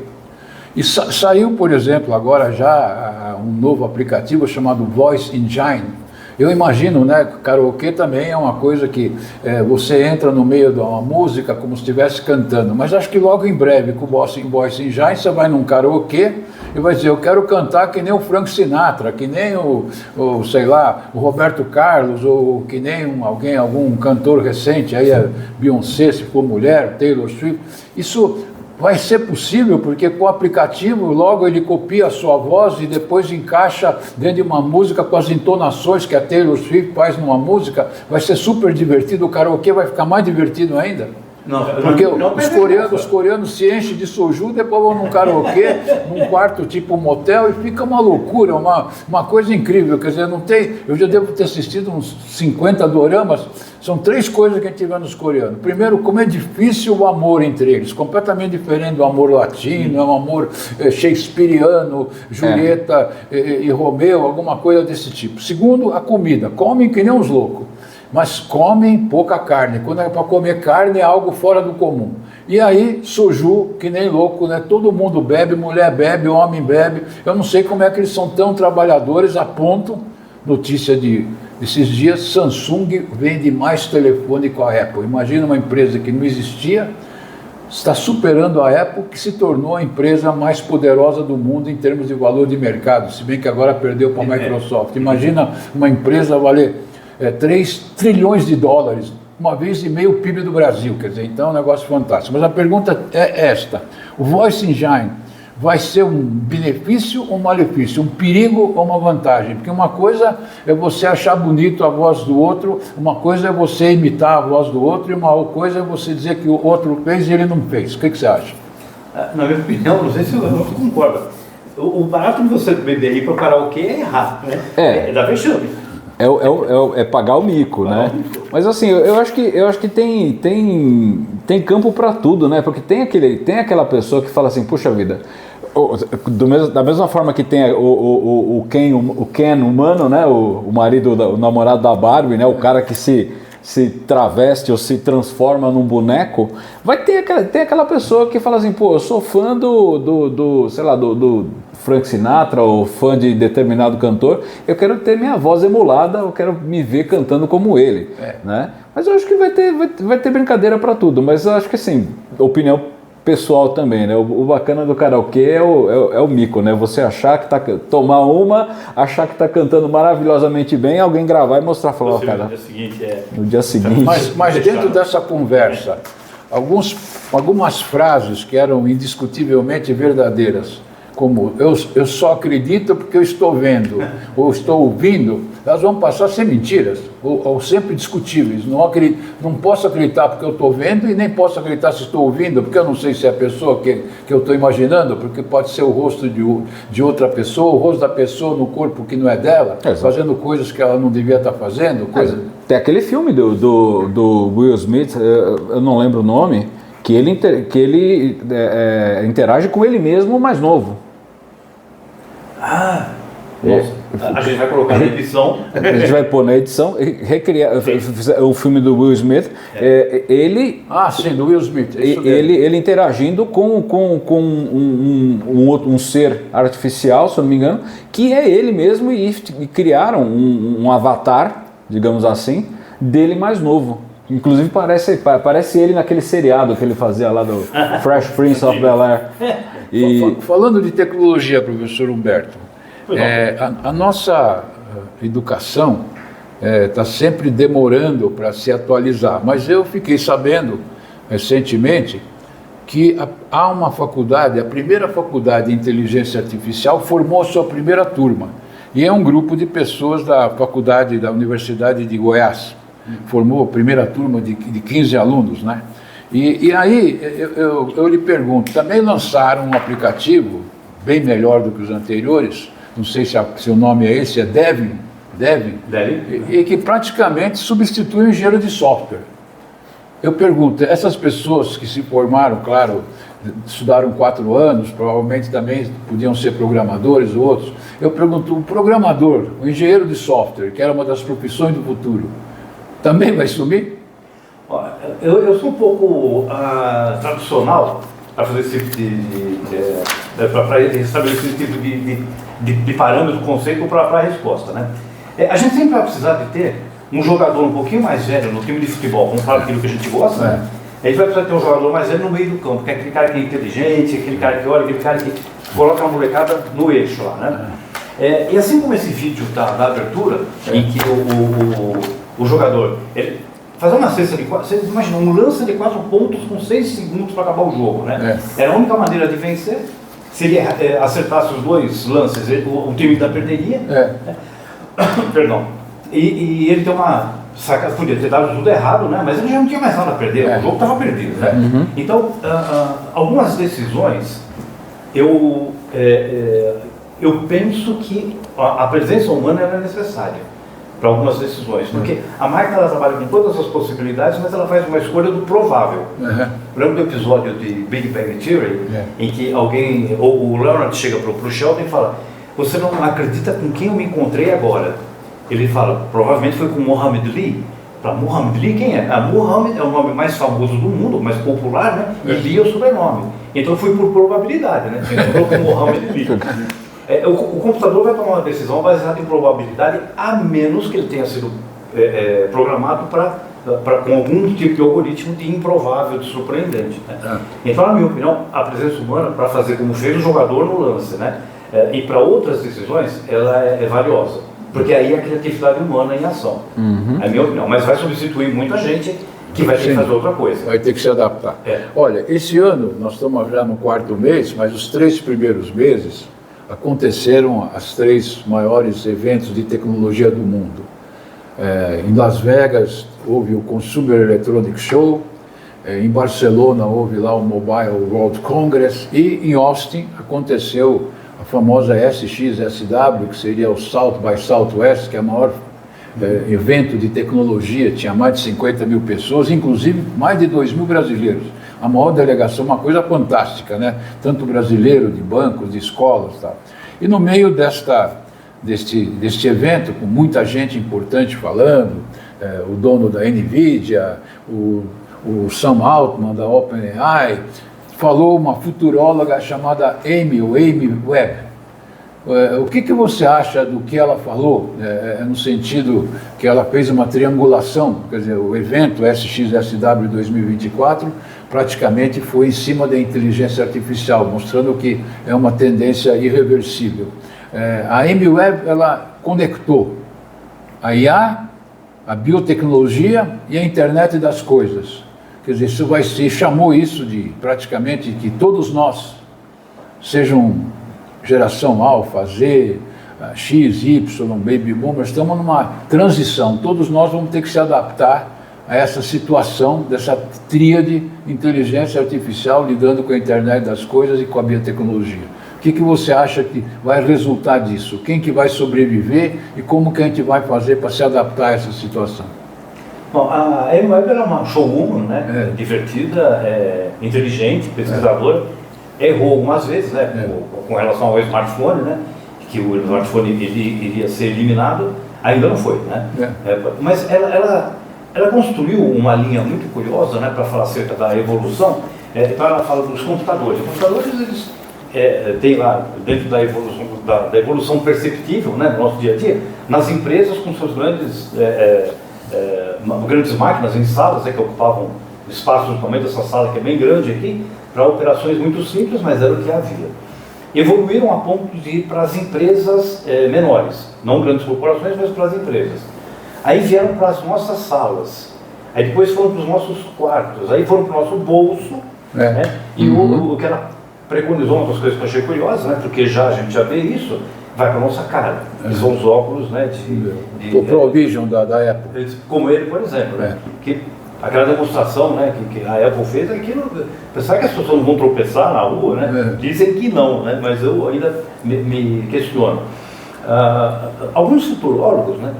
E saiu, por exemplo, agora já um novo aplicativo chamado Voice Engine. Eu imagino, né, karaokê também é uma coisa que você entra no meio de uma música como se estivesse cantando, mas acho que logo em breve, com o Voice Engine, você vai num karaokê e vai dizer, eu quero cantar que nem o Frank Sinatra, que nem sei lá, o Roberto Carlos, ou que nem algum cantor recente, aí a Beyoncé, se for mulher, Taylor Swift. Isso vai ser possível, porque com o aplicativo logo ele copia a sua voz e depois encaixa dentro de uma música com as entonações que a Taylor Swift faz numa música. Vai ser super divertido, o karaokê vai ficar mais divertido ainda. Não, porque os coreanos se enchem de soju, depois vão num karaokê, num quarto tipo motel, e fica uma loucura, uma coisa incrível. Quer dizer, eu já devo ter assistido uns 50 doramas. São 3 coisas que a gente vê nos coreanos. Primeiro, como é difícil o amor entre eles, completamente diferente do amor latino, é um amor shakespeariano, Julieta e Romeu, alguma coisa desse tipo. Segundo, a comida, comem que nem uns loucos, mas comem pouca carne. Quando é para comer carne é algo fora do comum. E aí, soju, que nem louco, né? Todo mundo bebe, mulher bebe, homem bebe. Eu não sei como é que eles são tão trabalhadores a ponto, notícia desses dias, Samsung vende mais telefone com a Apple. Imagina uma empresa que não existia, está superando a Apple, que se tornou a empresa mais poderosa do mundo em termos de valor de mercado, se bem que agora perdeu para a Microsoft. Imagina uma empresa valer 3 trilhões de dólares, 1,5 o PIB do Brasil, quer dizer, então é um negócio fantástico. Mas a pergunta é esta, o Voice Engine vai ser um benefício ou um malefício, um perigo ou uma vantagem? Porque uma coisa é você achar bonito a voz do outro, uma coisa é você imitar a voz do outro, e uma outra coisa é você dizer que o outro fez e ele não fez. O que você acha? Na minha opinião, não sei se você concorda, o barato de você beber aí para o karaokê é errar, né? É dar vexame. É pagar o mico, né? Mas assim, eu acho que tem campo para tudo, né? Porque tem aquela pessoa que fala assim, puxa vida, da mesma forma que tem o Ken humano, né? O marido, o namorado da Barbie, né? O cara que se traveste ou se transforma num boneco, tem aquela pessoa que fala assim, pô, eu sou fã sei lá, do Frank Sinatra ou fã de determinado cantor, eu quero ter minha voz emulada, eu quero me ver cantando como ele, né? Mas eu acho que vai ter brincadeira para tudo, mas eu acho que assim, opinião pessoal também, né? O bacana do karaokê é o mico, né? Você achar que tomar achar que tá cantando maravilhosamente bem, alguém gravar e mostrar, falar, cara, no dia seguinte. Mas dentro dessa conversa, algumas frases que eram indiscutivelmente verdadeiras, como eu só acredito porque eu estou vendo ou estou ouvindo, elas vão passar a ser mentiras ou sempre discutíveis. Não posso acreditar porque eu estou vendo e nem posso acreditar se estou ouvindo, porque eu não sei se é a pessoa que eu estou imaginando, porque pode ser o rosto de outra pessoa, o rosto da pessoa no corpo que não é dela, fazendo coisas que ela não devia estar fazendo. Tem aquele filme do Will Smith, eu não lembro o nome, que ele interage com ele mesmo mais novo. A gente vai colocar na edição. A gente vai pôr na edição, recriar o filme do Will Smith. Ele. Sim, do Will Smith. Ele interagindo com um ser artificial, se eu não me engano, que é ele mesmo, e criaram um avatar, digamos assim, dele mais novo. Inclusive parece ele naquele seriado que ele fazia lá do Fresh Prince of Bel-Air. Falando de tecnologia, professor Humberto, a nossa educação está sempre demorando para se atualizar, mas eu fiquei sabendo recentemente, que há uma faculdade, a primeira faculdade de inteligência artificial formou sua primeira turma. E é um grupo de pessoas da faculdade da Universidade de Goiás. Formou a primeira turma de 15 alunos, né? E aí eu lhe pergunto, também lançaram um aplicativo bem melhor do que os anteriores, não sei se o nome é esse, é Devin, e que praticamente substitui o engenheiro de software. Eu pergunto, essas pessoas que se formaram, claro, estudaram 4 anos, provavelmente também podiam ser programadores ou outros, eu pergunto, o programador, o engenheiro de software, que era uma das profissões do futuro, também vai sumir? Eu sou um pouco tradicional para fazer esse tipo para estabelecer esse tipo de parâmetro, conceito para a resposta, né? A gente sempre vai precisar de ter um jogador um pouquinho mais velho no time de futebol, vamos falar daquilo que a gente gosta, né? A gente vai precisar ter um jogador mais velho no meio do campo, que é aquele cara que é inteligente, aquele cara que olha, aquele cara que coloca a molecada no eixo lá, né? E assim como esse vídeo da abertura, em que o jogador fazer uma cesta de 4, vocês imaginam, um lance de 4 pontos com 6 segundos para acabar o jogo, né? Era a única maneira de vencer. Se ele acertasse os 2 lances, o time ainda perderia. Perdão. E ele tem uma sacada, podia ter dado tudo errado, né? Mas ele já não tinha mais nada a perder, o jogo estava perdido, né? Então, algumas decisões, eu penso que a presença humana é necessária para algumas decisões, porque a máquina ela trabalha com todas as possibilidades, mas ela faz uma escolha do provável. Lembra do episódio de Big Bang Theory, em que alguém, ou o Leonard chega para o Sheldon e fala, você não acredita com quem eu me encontrei agora? Ele fala, provavelmente foi com Muhammad Ali. Para Muhammad Ali, quem é? Muhammad é o nome mais famoso do mundo, mais popular, né? E Ali é o sobrenome. Então foi por probabilidade, né? Você encontrou com Muhammad Ali. O computador vai tomar uma decisão baseada em probabilidade, a menos que ele tenha sido programado com algum tipo de algoritmo de improvável, de surpreendente, né? Então, na minha opinião, a presença humana, para fazer como fez o jogador no lance, né? E para outras decisões, ela é valiosa, porque aí é a criatividade humana em ação, é a minha opinião. Mas vai substituir muita gente que vai ter que fazer outra coisa. Vai ter que se adaptar. Olha, esse ano, nós estamos já no 4º mês, mas os 3 primeiros meses, aconteceram as 3 maiores eventos de tecnologia do mundo. Em Las Vegas houve o Consumer Electronics Show, em Barcelona houve lá o Mobile World Congress e em Austin aconteceu a famosa SXSW, que seria o South by Southwest, que é o maior evento de tecnologia, tinha mais de 50 mil pessoas, inclusive mais de 2 mil brasileiros. A maior delegação, uma coisa fantástica, né? Tanto brasileiro, de bancos, de escolas e tal. E no meio deste evento, com muita gente importante falando, o dono da NVIDIA, o Sam Altman da OpenAI, falou uma futuróloga chamada Amy Webb. O que você acha do que ela falou, no sentido que ela fez uma triangulação, quer dizer, o evento SXSW 2024 praticamente foi em cima da inteligência artificial, mostrando que é uma tendência irreversível. A Amy Webb, ela conectou a IA, a biotecnologia e a internet das coisas. Quer dizer, se chamou isso de praticamente que todos nós, sejam geração alfa, Z, X, Y, Baby Boomer, estamos numa transição. Todos nós vamos ter que se adaptar a essa situação, dessa tríade inteligência artificial lidando com a internet das coisas e com a biotecnologia. O que você acha que vai resultar disso? Quem que vai sobreviver e como que a gente vai fazer para se adaptar a essa situação? Bom, a Amy Webb era uma showwoman, né? Divertida, inteligente, pesquisadora. Errou algumas vezes, né? Com relação ao smartphone, né? Que o smartphone iria ser eliminado, ainda não foi, né? Mas ela construiu uma linha muito curiosa, né? Para falar acerca da evolução. Então ela fala dos computadores. Os computadores, eles tem lá, dentro da evolução perceptível, né? No nosso dia a dia, nas empresas com suas grandes máquinas em salas, que ocupavam espaço, principalmente essa sala que é bem grande aqui, para operações muito simples, mas era o que havia. Evoluíram a ponto de ir para as empresas menores, não grandes corporações, mas para as empresas. Aí vieram para as nossas salas. Aí depois foram para os nossos quartos, aí foram para o nosso bolso, né? E o que ela preconizou, uma das coisas que eu achei curiosa, né? Porque a gente já vê isso, vai para a nossa cara, que são os óculos, né? O Provision da Apple. Como ele, por exemplo, né? Que aquela demonstração, né, que a Apple fez, aquilo, pensar que as pessoas não vão tropeçar na rua, né? Dizem que não, né? Mas eu ainda me questiono. Alguns futurólogos, né?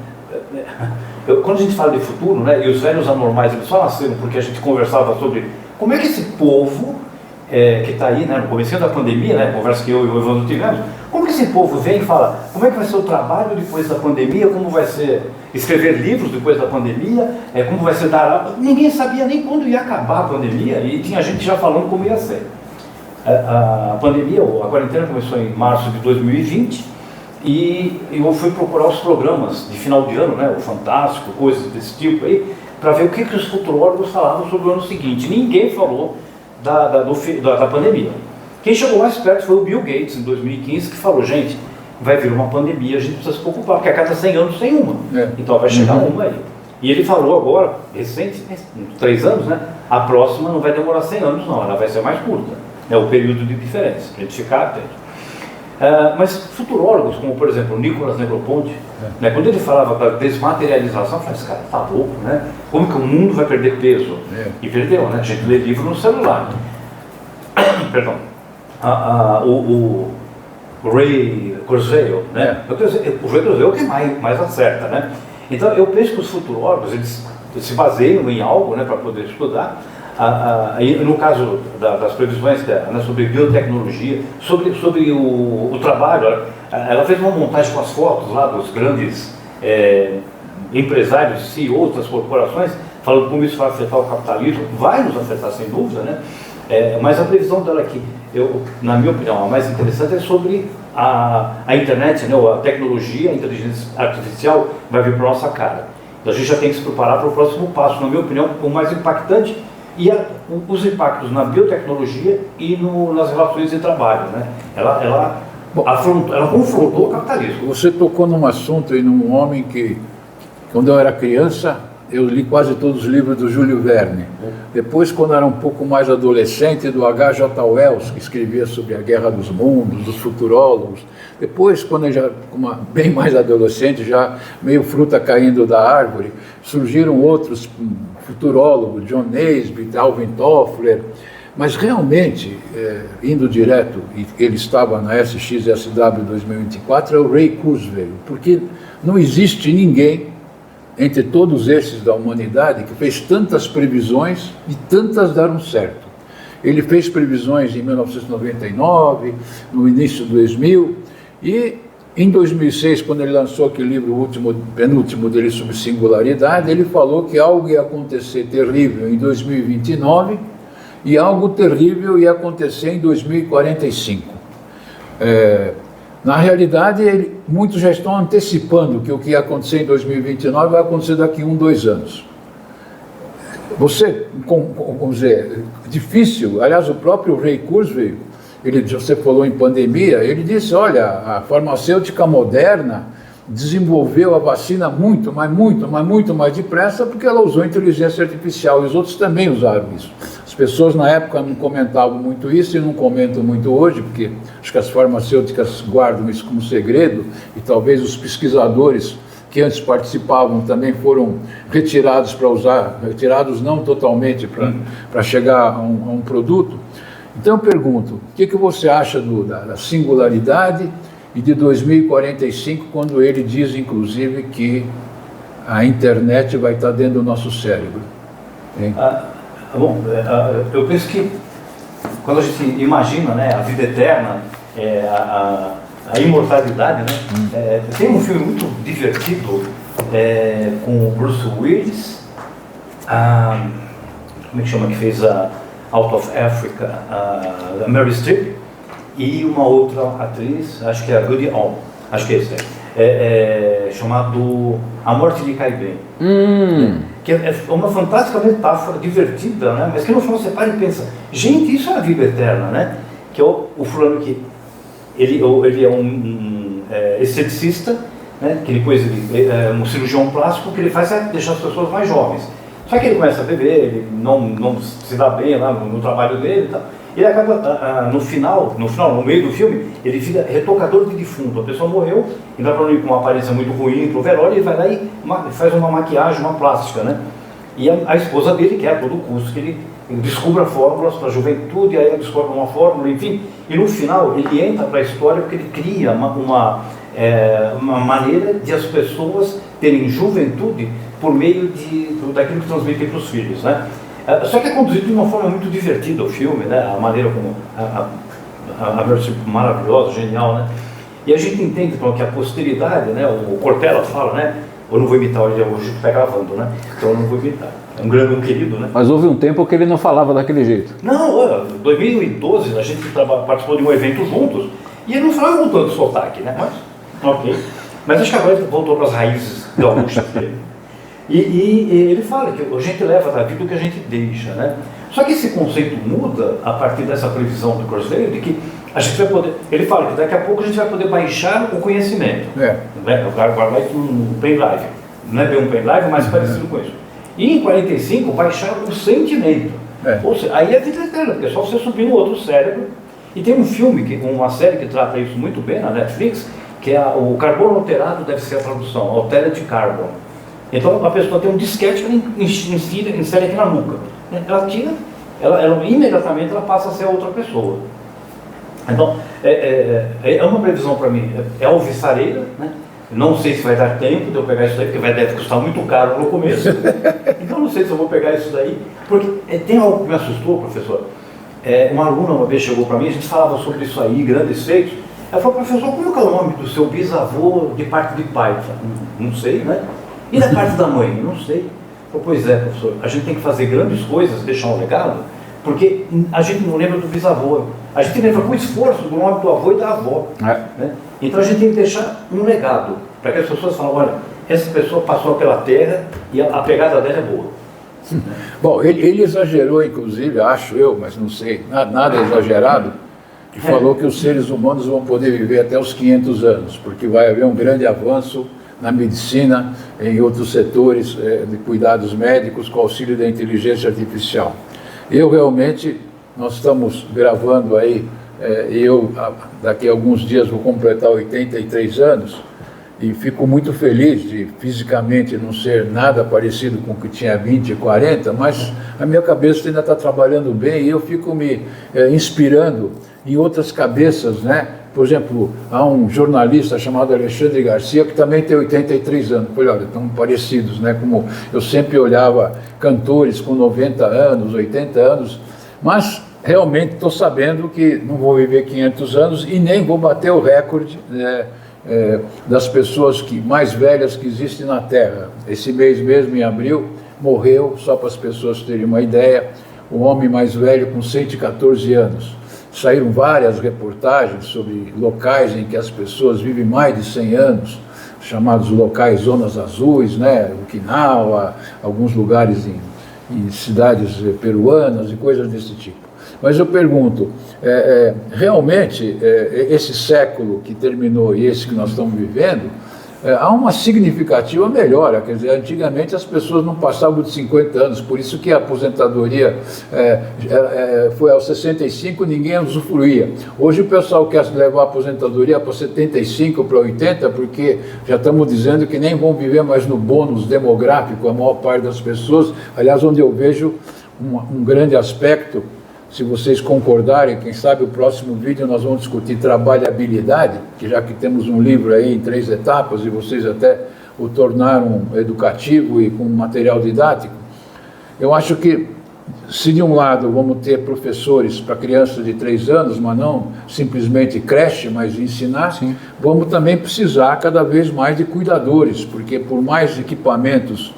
Quando a gente fala de futuro, né, e os velhos anormais, eles só nasceram porque a gente conversava sobre como é que esse povo que está aí, né, no começo da pandemia, né, conversa que eu e o Evandro tivemos, como que esse povo vem e fala como é que vai ser o trabalho depois da pandemia, como vai ser escrever livros depois da pandemia, como vai ser dar... Ninguém sabia nem quando ia acabar a pandemia e tinha gente já falando como ia ser. A pandemia, a quarentena começou em março de 2020 e eu fui procurar os programas de final de ano, né, o Fantástico, coisas desse tipo aí, para ver o que os futurólogos falavam sobre o ano seguinte. Ninguém falou da pandemia. Quem chegou mais perto foi o Bill Gates, em 2015, que falou, gente, vai vir uma pandemia, a gente precisa se preocupar, porque a cada 100 anos tem uma. Então vai chegar uma aí. E ele falou agora, recente, 3 anos, né? A próxima não vai demorar 100 anos não, ela vai ser mais curta. É o período de diferença, para a gente ficar atento. Mas futurólogos, como por exemplo o Nicolas Negroponte, né, quando ele falava da desmaterialização, eu falei, esse cara tá louco, né? Como que o mundo vai perder peso? E perdeu, né? A gente lê livro no celular. Perdão. O Ray Kurzweil, né? O Ray Kurzweil é o que mais acerta, né? Então eu penso que os futurólogos, eles se baseiam em algo, né, para poder estudar. No caso das previsões dela, né, sobre biotecnologia, sobre o trabalho, ela fez uma montagem com as fotos lá dos grandes empresários, CEOs das corporações, falando como isso vai afetar o capitalismo. Vai nos afetar sem dúvida, né? Mas a previsão dela aqui, na minha opinião, a mais interessante é sobre a internet, né, a tecnologia, a inteligência artificial vai vir para a nossa cara. Então a gente já tem que se preparar para o próximo passo, na minha opinião, o mais impactante, e os impactos na biotecnologia e nas relações de trabalho, né? Ela confrontou o capitalismo. Você tocou num assunto e num homem que, quando eu era criança, eu li quase todos os livros do Júlio Verne. Depois, quando era um pouco mais adolescente, do H.J. Wells, que escrevia sobre a Guerra dos Mundos, dos futurólogos. Depois, quando eu já bem mais adolescente, já meio fruta caindo da árvore, surgiram outros futurólogos, John Naisbitt, Alvin Toffler. Mas realmente, indo direto, e ele estava na SXSW 2024, é o Ray Kurzweil, porque não existe ninguém entre todos esses da humanidade que fez tantas previsões e tantas deram certo. Ele fez previsões em 1999, no início de 2000, e em 2006, quando ele lançou aquele livro, penúltimo dele sobre singularidade, ele falou que algo ia acontecer terrível em 2029 e algo terrível ia acontecer em 2045. Na realidade, muitos já estão antecipando que o que ia acontecer em 2029 vai acontecer daqui a 2 anos. Vamos dizer, difícil, aliás, o próprio Ray Kurzweil, você falou em pandemia, ele disse, olha, a farmacêutica moderna desenvolveu a vacina muito mais depressa porque ela usou inteligência artificial, e os outros também usaram isso. As pessoas na época não comentavam muito isso e não comentam muito hoje, porque acho que as farmacêuticas guardam isso como segredo, e talvez os pesquisadores que antes participavam também foram retirados para usar, retirados não totalmente para chegar a um produto. Então eu pergunto, o que você acha da singularidade e de 2045, quando ele diz, inclusive, que a internet vai estar dentro do nosso cérebro? Eu penso que quando a gente imagina, né, a vida eterna, a imortalidade, né, tem um filme muito divertido com o Bruce Willis, como é que chama, que fez a Out of Africa, a Mary Streep, e uma outra atriz, acho que é a Goody Allen, acho que é esse, chamado A Morte lhe Cai Bem. Que é uma fantástica metáfora divertida, né? Mas que no final você para e pensa, gente, isso é a vida eterna, né? Que é o fulano que ele é um esteticista, né? Que depois ele é um cirurgião plástico, que ele faz é deixar as pessoas mais jovens. Só que ele começa a beber, ele não se dá bem lá no trabalho dele e tal. Ele acaba, no meio do filme, ele vira retocador de defunto. A pessoa morreu, e vai para com uma aparência muito ruim, pro velório, ele vai lá e faz uma maquiagem, uma plástica, né? E a esposa dele quer a todo custo que ele descubra fórmulas para a juventude, aí ele descobre uma fórmula, enfim. E no final, ele entra para a história porque ele cria uma maneira de as pessoas terem juventude por meio daquilo que transmitem para os filhos, né? Só que é conduzido de uma forma muito divertida o filme, né? A maneira como a versão maravilhosa, genial, né? E a gente entende então, que a posteridade, né? O Cortella fala, né? Eu não vou imitar, hoje está gravando, né? Então eu não vou imitar. É um querido, né? Mas houve um tempo que ele não falava daquele jeito. Não, em 2012 a gente participou de um evento juntos e ele não falava com tanto sotaque, né? Mas, ok. Mas acho que agora ele voltou para as raízes gaúchas dele. E ele fala que a gente leva da vida o que a gente deixa, né? Só que esse conceito muda a partir dessa previsão do Kurzweil de que a gente vai poder... Ele fala que daqui a pouco a gente vai poder baixar o conhecimento. Né? Guardar isso num pendrive. Não é bem um pendrive, mas parecido com isso. E em 45, baixar o sentimento. Ou seja, aí é vida eterna, porque é só você subir no outro cérebro. E tem um filme, uma série que trata isso muito bem na Netflix, que é o Carbono Alterado, deve ser a tradução, Altered Carbon. Então a pessoa tem um disquete que insere aqui na nuca. Ela tira, imediatamente ela passa a ser outra pessoa. Então, é uma previsão para mim, é alvissareira, né? Não sei se vai dar tempo de eu pegar isso daí, porque deve custar muito caro no começo. Então não sei se eu vou pegar isso daí, porque tem algo que me assustou, professor. Uma aluna uma vez chegou para mim, a gente falava sobre isso aí, grandes feitos. Ela falou, professor, como é o nome do seu bisavô de parte de pai? Eu falei, não sei, né? E da parte da mãe? Não sei. Eu falei, pois é, professor, a gente tem que fazer grandes coisas, deixar um legado, porque a gente não lembra do bisavô. A gente lembra com o esforço do nome do avô e da avó. Né? Então a gente tem que deixar um legado, para que as pessoas falem, olha, essa pessoa passou pela terra e a pegada dela é boa. Bom, ele exagerou, inclusive, acho eu, mas não sei, nada exagerado, que falou que os seres humanos vão poder viver até os 500 anos, porque vai haver um grande avanço na medicina, em outros setores de cuidados médicos, com auxílio da inteligência artificial. Nós estamos gravando aí, daqui a alguns dias vou completar 83 anos, e fico muito feliz de fisicamente não ser nada parecido com o que tinha 20 e 40, mas a minha cabeça ainda está trabalhando bem e eu fico me inspirando em outras cabeças, né? Por exemplo, há um jornalista chamado Alexandre Garcia que também tem 83 anos. Falei, olha, estão parecidos, né? Como eu sempre olhava cantores com 90 anos, 80 anos, mas realmente estou sabendo que não vou viver 500 anos e nem vou bater o recorde, né, das pessoas mais velhas que existem na Terra. Esse mês mesmo, em abril, morreu, só para as pessoas terem uma ideia, o homem mais velho com 114 anos. Saíram várias reportagens sobre locais em que as pessoas vivem mais de 100 anos, chamados locais zonas azuis, né? Okinawa, alguns lugares em cidades peruanas e coisas desse tipo. Mas eu pergunto, realmente, esse século que terminou e esse que nós estamos vivendo, há uma significativa melhora. Quer dizer, antigamente as pessoas não passavam de 50 anos, por isso que a aposentadoria foi aos 65, ninguém usufruía. Hoje o pessoal quer levar a aposentadoria para 75, para 80, porque já estamos dizendo que nem vão viver mais no bônus demográfico a maior parte das pessoas. Aliás, onde eu vejo um grande aspecto, se vocês concordarem, quem sabe o próximo vídeo nós vamos discutir trabalhabilidade, que já que temos um livro aí em 3 etapas e vocês até o tornaram educativo e com material didático. Eu acho que se de um lado vamos ter professores para crianças de 3 anos, mas não simplesmente creche, mas ensinar, sim, vamos também precisar cada vez mais de cuidadores, porque por mais equipamentos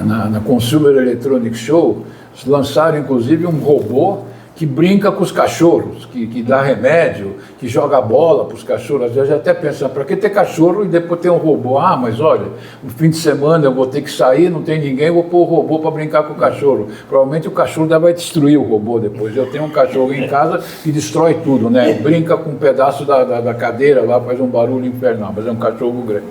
na Consumer Electronics Show, lançaram inclusive um robô que brinca com os cachorros, que dá remédio, que joga bola para os cachorros. Às vezes eu até penso, para que ter cachorro e depois ter um robô? Ah, mas olha, no fim de semana eu vou ter que sair, não tem ninguém, vou pôr o robô para brincar com o cachorro. Provavelmente o cachorro vai destruir o robô depois. Eu tenho um cachorro em casa que destrói tudo, né? Brinca com um pedaço da cadeira lá, faz um barulho infernal, mas é um cachorro grande.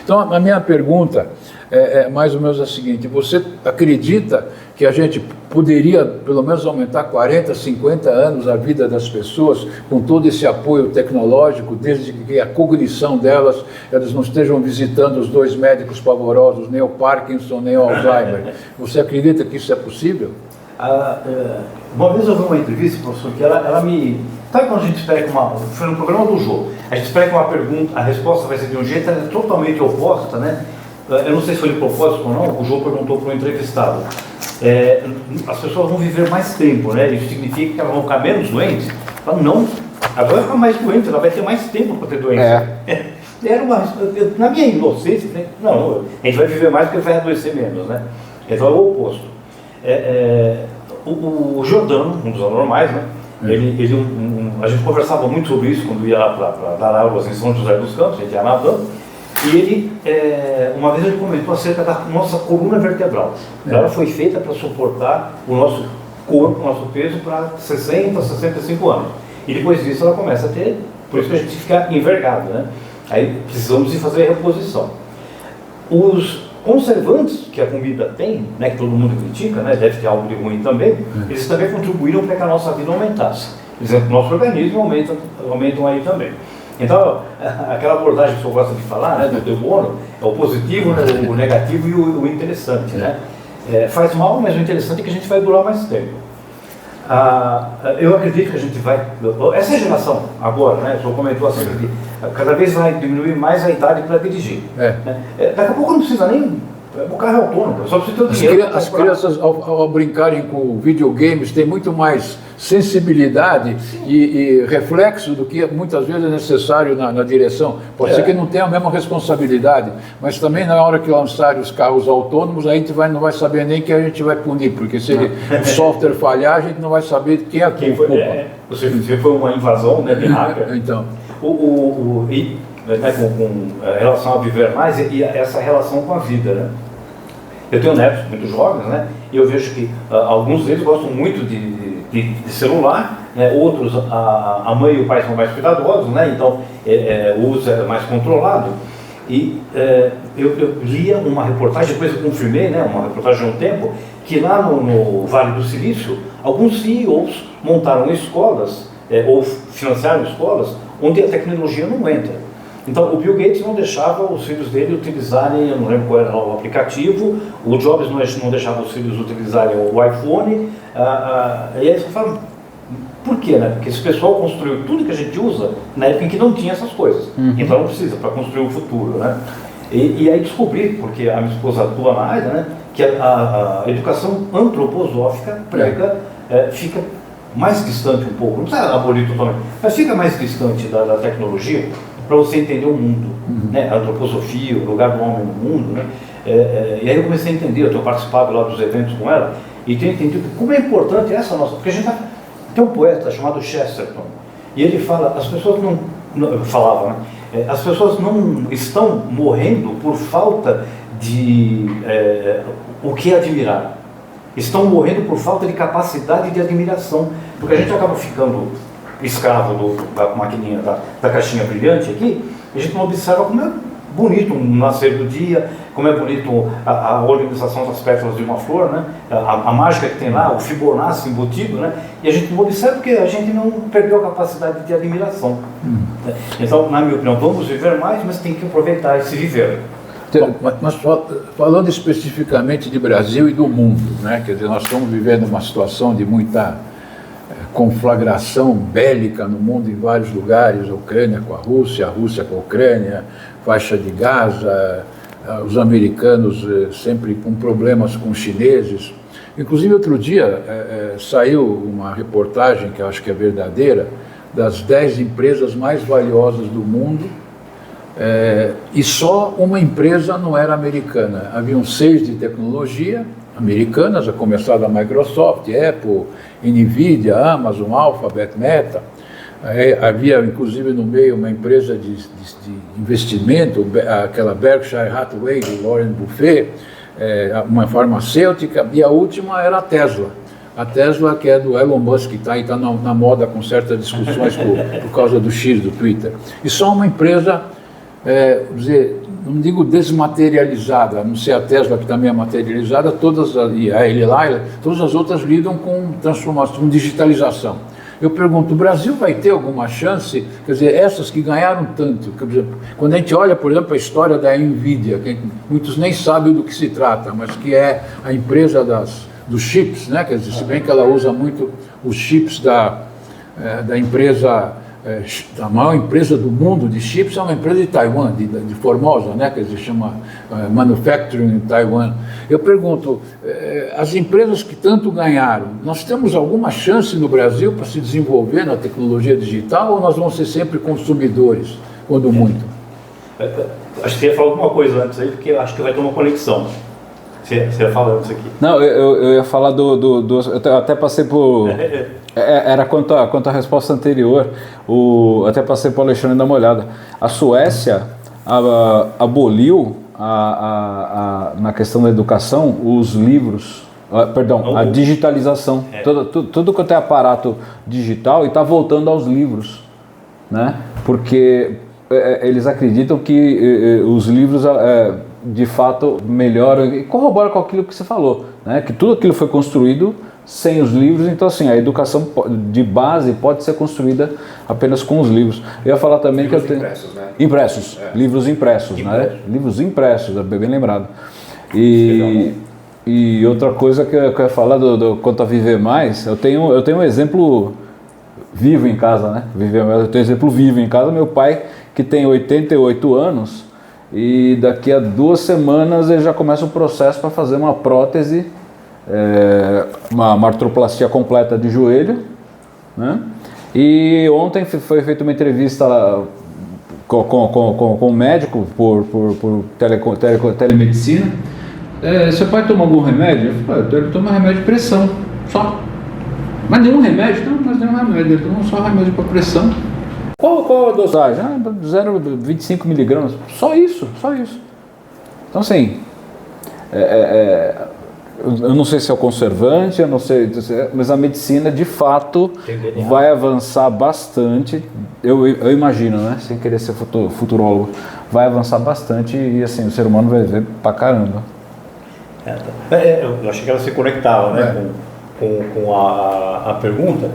Então a minha pergunta é mais ou menos a seguinte: você acredita que a gente poderia pelo menos aumentar 40, 50 anos a vida das pessoas com todo esse apoio tecnológico, desde que a cognição delas, elas não estejam visitando os 2 médicos pavorosos, nem o Parkinson, nem o Alzheimer? Você acredita que isso é possível? Uma vez eu vi uma entrevista, professor, que ela me... Sabe quando a gente espera que foi no programa do jogo, a gente espera que uma pergunta, a resposta vai ser de um jeito, ela é totalmente oposta, né? Eu não sei se foi de propósito ou não, o jogo perguntou para o entrevistado. As pessoas vão viver mais tempo, né? Isso significa que elas vão ficar menos doentes? Ela não, ela vai ficar mais doente, ela vai ter mais tempo para ter doença. Na minha inocência, né? Não, a gente vai viver mais porque vai adoecer menos, né? Então é o oposto. O Giordano, um dos anormais, né? A gente conversava muito sobre isso quando ia lá para dar aulas em São José dos Campos, a gente ia nadando, e ele, uma vez ele comentou acerca da nossa coluna vertebral. Ela foi feita para suportar o nosso corpo, o nosso peso para 60, 65 anos. E depois disso ela começa a ter, por isso que a gente fica envergado, né? Aí precisamos de fazer reposição. Os conservantes que a comida tem, né, que todo mundo critica, né, deve ter algo de ruim também, eles também contribuíram para que a nossa vida aumentasse. Por exemplo, o nosso organismo aumentam aí também. Então, aquela abordagem que o senhor gosta de falar, né, do Bono, é o positivo, né, o negativo e o interessante, né? Faz mal, mas o interessante é que a gente vai durar mais tempo. Eu acredito que a gente vai... Essa geração agora, né, o senhor comentou assim, que cada vez vai diminuir mais a idade para dirigir. Né? Daqui a pouco não precisa nem... O carro é autônomo, só precisa ter o dinheiro. As crianças, ao brincarem com videogames, têm muito mais sensibilidade e reflexo do que muitas vezes é necessário na direção. Pode ser que não tenha a mesma responsabilidade, mas também na hora que lançarem os carros autônomos, a gente não vai saber nem quem a gente vai punir, porque se o software falhar, a gente não vai saber quem é a culpa. Se foi uma invasão, né, de hacker. Então. Com relação a viver mais e essa relação com a vida, né? Eu tenho netos muito jovens, né? E eu vejo que alguns deles gostam muito de celular, né? Outros, a mãe e o pai são mais cuidadosos, né? Então o uso é mais controlado. E eu lia uma reportagem, depois eu confirmei, né? Uma reportagem há um tempo, que lá no Vale do Silício, alguns CEOs montaram escolas, ou financiaram escolas, onde a tecnologia não entra. Então, o Bill Gates não deixava os filhos dele utilizarem, eu não lembro qual era o aplicativo, o Jobs não deixava os filhos utilizarem o iPhone, e aí você fala, por quê, né? Porque esse pessoal construiu tudo que a gente usa na época em que não tinha essas coisas. Então não precisa, para construir o futuro, né? E aí descobri, porque a minha esposa atua na área, né? Que a educação antroposófica prega, fica mais distante um pouco, não precisa abolir totalmente, mas fica mais distante da tecnologia, para você entender o mundo, né? A antroposofia, o lugar do homem no mundo, né? E aí eu comecei a entender, eu tenho participado lá dos eventos com ela, e tenho entendido como é importante essa nossa... Porque a gente tem um poeta chamado Chesterton, e ele fala, as pessoas as pessoas não estão morrendo por falta de o que admirar, estão morrendo por falta de capacidade de admiração, porque a gente acaba ficando escravo da maquininha, da caixinha brilhante aqui, e a gente não observa como é bonito um nascer do dia, como é bonito a organização das pétalas de uma flor, né? A mágica que tem lá, o Fibonacci embutido, né? E a gente não observa porque a gente não perdeu a capacidade de admiração. Então, na minha opinião, vamos viver mais, mas tem que aproveitar esse viver. Mas falando especificamente de Brasil e do mundo, né? Quer dizer, nós estamos vivendo uma situação de muita conflagração bélica no mundo em vários lugares, a Ucrânia com a Rússia com a Ucrânia, faixa de Gaza, os americanos sempre com problemas com os chineses. Inclusive, outro dia saiu uma reportagem, que eu acho que é verdadeira, das 10 empresas mais valiosas do mundo, e só uma empresa não era americana. Haviam 6 de tecnologia americanas, a começar da Microsoft, Apple, Nvidia, Amazon, Alphabet, Meta. Havia, inclusive, no meio uma empresa de investimento, aquela Berkshire Hathaway, de Warren Buffett, uma farmacêutica, e a última era a Tesla. A Tesla, que é do Elon Musk, que está na moda com certas discussões por causa do X do Twitter. E só uma empresa, não digo desmaterializada, a não ser a Tesla, que também é materializada, e a Eli, todas as outras lidam com transformação, com digitalização. Eu pergunto, o Brasil vai ter alguma chance? Quer dizer, essas que ganharam tanto, quer dizer, quando a gente olha, por exemplo, a história da NVIDIA, que muitos nem sabem do que se trata, mas que é a empresa dos chips, né? Quer dizer, se bem que ela usa muito os chips da empresa, a maior empresa do mundo de chips é uma empresa de Taiwan, de Formosa, né? Quer dizer, chama Manufacturing in Taiwan. Eu pergunto, as empresas que tanto ganharam, nós temos alguma chance no Brasil para se desenvolver na tecnologia digital ou nós vamos ser sempre consumidores, quando muito? Acho que você ia falar alguma coisa antes aí, porque acho que vai ter uma conexão. Você ia falar antes aqui. Não, eu ia falar eu até passei por... Era quanto à resposta anterior, até passei para o Alexandre dar uma olhada. A Suécia aboliu, na questão da educação, os livros, a digitalização. Tudo quanto é aparato digital e está voltando aos livros, né? Porque eles acreditam que os livros... de fato melhora e corrobora com aquilo que você falou, né? Que tudo aquilo foi construído sem os livros, então assim, a educação de base pode ser construída apenas com os livros. Eu ia falar também livros que eu tenho... impressos, né? Impressos, livros impressos, né? Livros impressos, é bem lembrado. E outra coisa que eu ia falar quanto a viver mais, eu tenho um exemplo vivo em casa, né? Eu tenho um exemplo vivo em casa, meu pai, que tem 88 anos, e daqui a 2 semanas ele já começa o processo para fazer uma prótese, uma artroplastia completa de joelho, né? E ontem foi feita uma entrevista com o médico por telemedicina. Seu pai toma algum remédio? Eu falei, ele toma remédio de pressão, só. Mas nenhum remédio? Não, mas nenhum remédio, ele toma só remédio para pressão. Qual a dosagem? 0,25 miligramas. Só isso. Então, assim, eu não sei se é o conservante, eu não sei, mas a medicina, de fato, vai avançar bastante. Eu imagino, né? Sem querer ser futurólogo, vai avançar bastante e, assim, o ser humano vai ver pra caramba. Eu achei que ela se conectava, né, com a pergunta.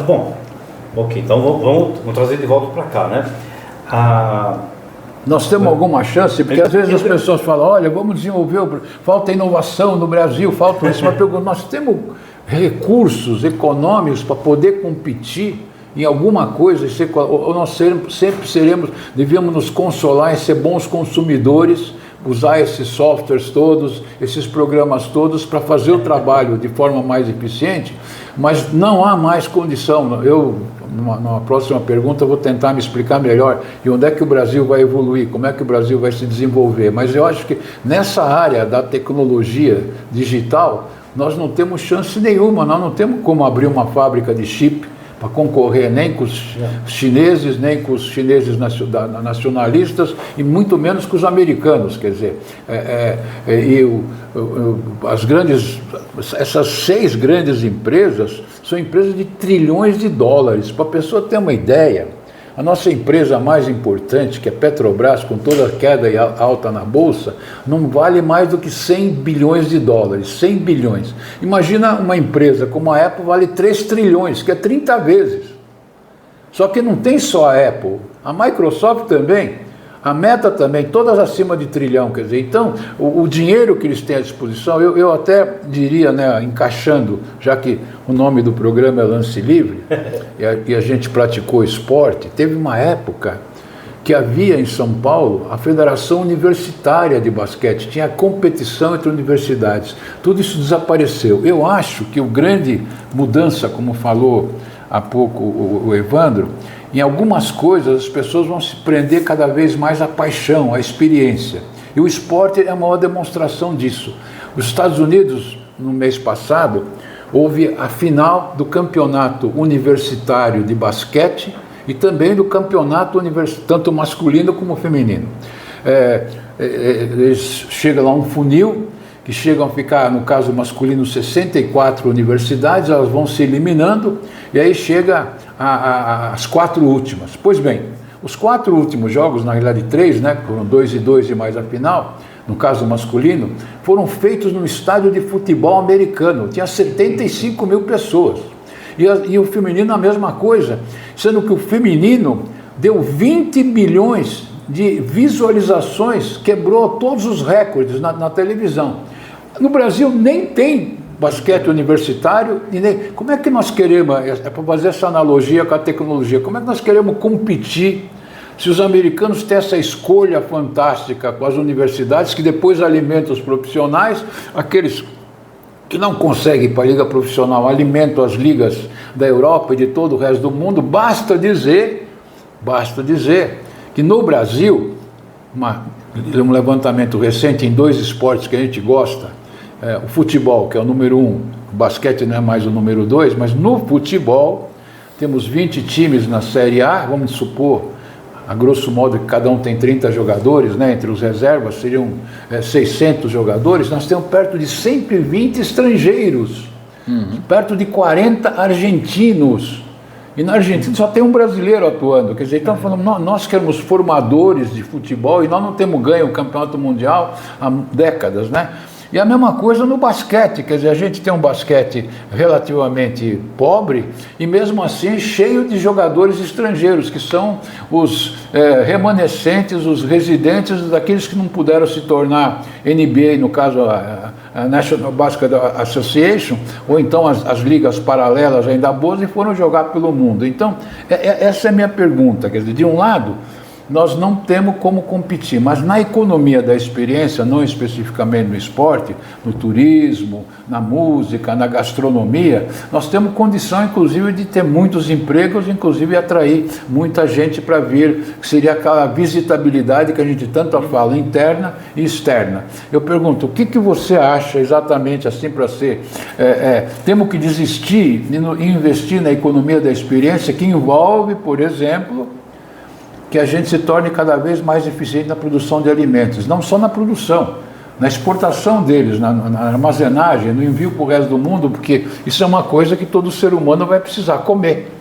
Bom... Ok, então vamos trazer de volta para cá, né? Nós temos alguma chance? Porque às vezes as pessoas falam, olha, vamos desenvolver, falta inovação no Brasil, falta isso, mas nós temos recursos econômicos para poder competir em alguma coisa, ou nós sempre devíamos nos consolar em ser bons consumidores, usar esses softwares todos, esses programas todos para fazer o trabalho de forma mais eficiente, mas não há mais condição. Numa próxima pergunta eu vou tentar me explicar melhor e onde é que o Brasil vai evoluir, como é que o Brasil vai se desenvolver, mas eu acho que nessa área da tecnologia digital nós não temos chance nenhuma, nós não temos como abrir uma fábrica de chip para concorrer nem com os chineses, nem com os chineses nacionalistas e muito menos com os americanos, quer dizer, essas 6 grandes empresas são empresas de trilhões de dólares. Para a pessoa ter uma ideia, a nossa empresa mais importante, que é Petrobras, com toda a queda alta na Bolsa, não vale mais do que 100 bilhões de dólares, 100 bilhões. Imagina uma empresa como a Apple vale 3 trilhões, que é 30 vezes. Só que não tem só a Apple, a Microsoft também, a Meta também, todas acima de trilhão, quer dizer, então o dinheiro que eles têm à disposição, eu até diria, né, encaixando, já que o nome do programa é Lance Livre, e a gente praticou esporte, teve uma época que havia em São Paulo a Federação Universitária de Basquete, tinha competição entre universidades, tudo isso desapareceu. Eu acho que o grande mudança, como falou há pouco o Evandro, em algumas coisas as pessoas vão se prender cada vez mais à paixão, à experiência. E o esporte é a maior demonstração disso. Os Estados Unidos, no mês passado, houve a final do campeonato universitário de basquete e também do campeonato tanto masculino como feminino. Eles chegam lá um funil, que chegam a ficar, no caso masculino, 64 universidades, elas vão se eliminando, e aí chega às 4 últimas. Pois bem, Os 4 últimos jogos, na realidade 3, né, foram 2-2 e mais a final, no caso masculino, foram feitos no estádio de futebol americano, tinha 75 mil pessoas. E o feminino a mesma coisa, sendo que o feminino deu 20 milhões de visualizações, quebrou todos os recordes na televisão. No Brasil nem tem basquete universitário, e nem, como é que nós queremos, é para fazer essa analogia com a tecnologia, como é que nós queremos competir se os americanos têm essa escolha fantástica com as universidades, que depois alimentam os profissionais, aqueles que não conseguem ir para a liga profissional, alimentam as ligas da Europa e de todo o resto do mundo. Basta dizer que no Brasil, um levantamento recente em 2 esportes que a gente gosta, o futebol, que é o número 1, o basquete não é mais o número 2, mas no futebol temos 20 times na Série A, vamos supor, a grosso modo, que cada um tem 30 jogadores, né, entre os reservas seriam 600 jogadores, nós temos perto de 120 estrangeiros, perto de 40 argentinos, e na Argentina só tem um brasileiro atuando, quer dizer, então falando, nós queremos formadores de futebol e nós não temos ganho o campeonato mundial há décadas, né? E a mesma coisa no basquete, quer dizer, a gente tem um basquete relativamente pobre e mesmo assim cheio de jogadores estrangeiros, que são os remanescentes, os residentes daqueles que não puderam se tornar NBA, no caso a National Basketball Association, ou então as ligas paralelas ainda boas, e foram jogar pelo mundo. Então, essa é a minha pergunta, quer dizer, de um lado, nós não temos como competir, mas na economia da experiência, não especificamente no esporte, no turismo, na música, na gastronomia, nós temos condição, inclusive, de ter muitos empregos, inclusive atrair muita gente para vir, que seria aquela visitabilidade que a gente tanto fala, interna e externa. Eu pergunto, o que você acha exatamente assim para ser... temos que desistir e investir na economia da experiência, que envolve, por exemplo, que a gente se torne cada vez mais eficiente na produção de alimentos, não só na produção, na exportação deles, na armazenagem, no envio para o resto do mundo, porque isso é uma coisa que todo ser humano vai precisar comer.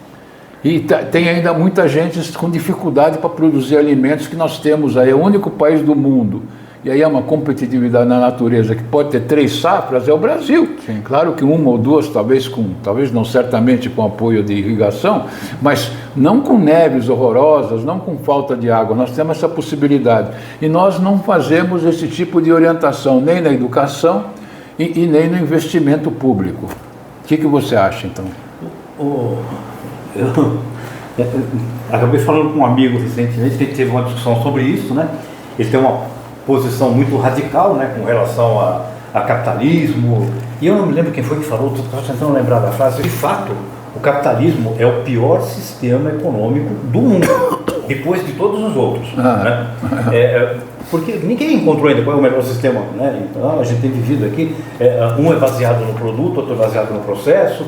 E tem ainda muita gente com dificuldade para produzir alimentos, que nós temos aí, é o único país do mundo, e aí é uma competitividade na natureza que pode ter 3 safras, é o Brasil. Sim. Claro que 1 ou 2, talvez não certamente com apoio de irrigação, mas não com neves horrorosas, não com falta de água, nós temos essa possibilidade. E nós não fazemos esse tipo de orientação, nem na educação e nem no investimento público. O que você acha, então? Eu acabei falando com um amigo recentemente, que teve uma discussão sobre isso, né? Ele tem uma posição muito radical, né, com relação a capitalismo, e eu não me lembro quem foi que falou, estou tentando lembrar da frase. De fato, o capitalismo é o pior sistema econômico do mundo, depois de todos os outros, né? Porque ninguém encontrou ainda qual é o melhor sistema, né? Então a gente tem vivido aqui, um é baseado no produto, outro é baseado no processo,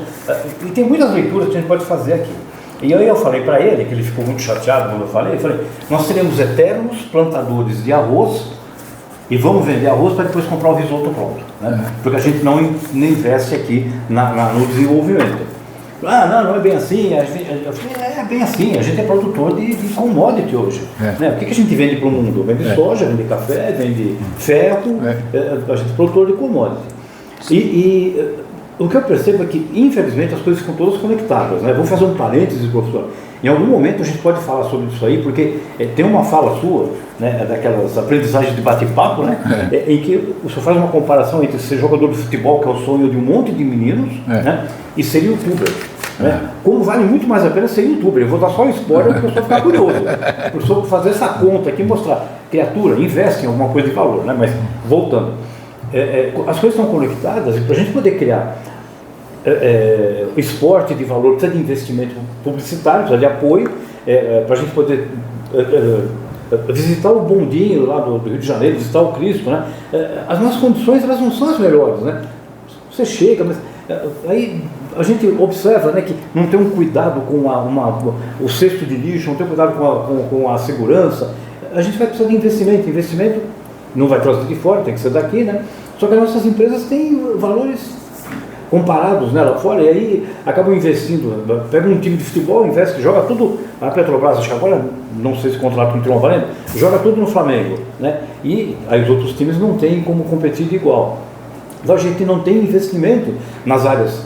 e tem muitas leituras que a gente pode fazer aqui. E aí eu falei para ele, que ele ficou muito chateado quando eu falei, nós seremos eternos plantadores de arroz e vamos vender arroz para depois comprar o risoto pronto, né? Porque a gente não investe aqui no desenvolvimento. Não é bem assim. Eu falei, é bem assim, a gente é produtor de commodity hoje, né? O que a gente vende para o mundo? Vende soja, vende café, vende ferro, a gente é produtor de commodity. E o que eu percebo é que, infelizmente, as coisas ficam todas conectadas, né? Vou fazer um parênteses, professor. Em algum momento a gente pode falar sobre isso aí, porque tem uma fala sua, né, daquelas aprendizagens de bate-papo, né, em que o senhor faz uma comparação entre ser jogador de futebol, que é o sonho de um monte de meninos, né, e ser youtuber. Né? Como vale muito mais a pena ser youtuber. Eu vou dar só um spoiler para o pessoal ficar curioso. Para o pessoal fazer essa conta aqui e mostrar. Criatura, investe em alguma coisa de valor, né? Mas voltando. As coisas estão conectadas, e para a gente poder criar esporte de valor, precisa de investimento publicitário, precisa de apoio, para a gente poder visitar o bondinho lá do Rio de Janeiro, visitar o Cristo, né? As nossas condições, elas não são as melhores, né? Você chega, mas aí a gente observa, né, que não tem um cuidado com o cesto de lixo, não tem cuidado com a segurança. A gente vai precisar de investimento não vai trazer de fora, tem que ser daqui, né? Só que as nossas empresas têm valores comparados, né, lá fora, e aí acabam investindo, pega um time de futebol, investe, joga tudo, a Petrobras, acho que agora, não sei se contrato com o Tron Valente, joga tudo no Flamengo, né, e aí os outros times não têm como competir de igual. Então a gente não tem investimento nas áreas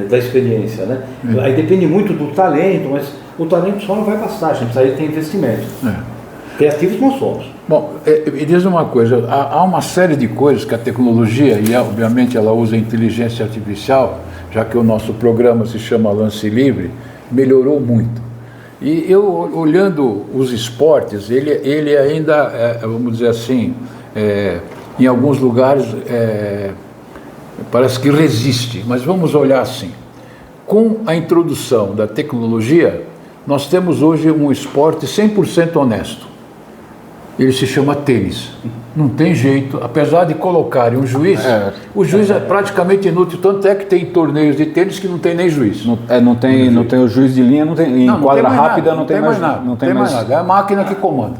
da experiência, né, aí depende muito do talento, mas o talento só não vai bastar, a gente precisa ter investimento. Criativos nós somos. Bom, me diz uma coisa, há uma série de coisas que a tecnologia, e obviamente ela usa a inteligência artificial, já que o nosso programa se chama Lance Livre, melhorou muito. E eu, olhando os esportes, ele ainda, vamos dizer assim, em alguns lugares parece que resiste, mas vamos olhar assim. Com a introdução da tecnologia, nós temos hoje um esporte 100% honesto. Ele se chama tênis. Não tem jeito, apesar de colocarem um juiz, o juiz é praticamente inútil, tanto é que tem torneios de tênis que não tem nem juiz. Não tem o juiz de linha, em quadra rápida não tem mais nada. Não tem mais nada, é a máquina que comanda.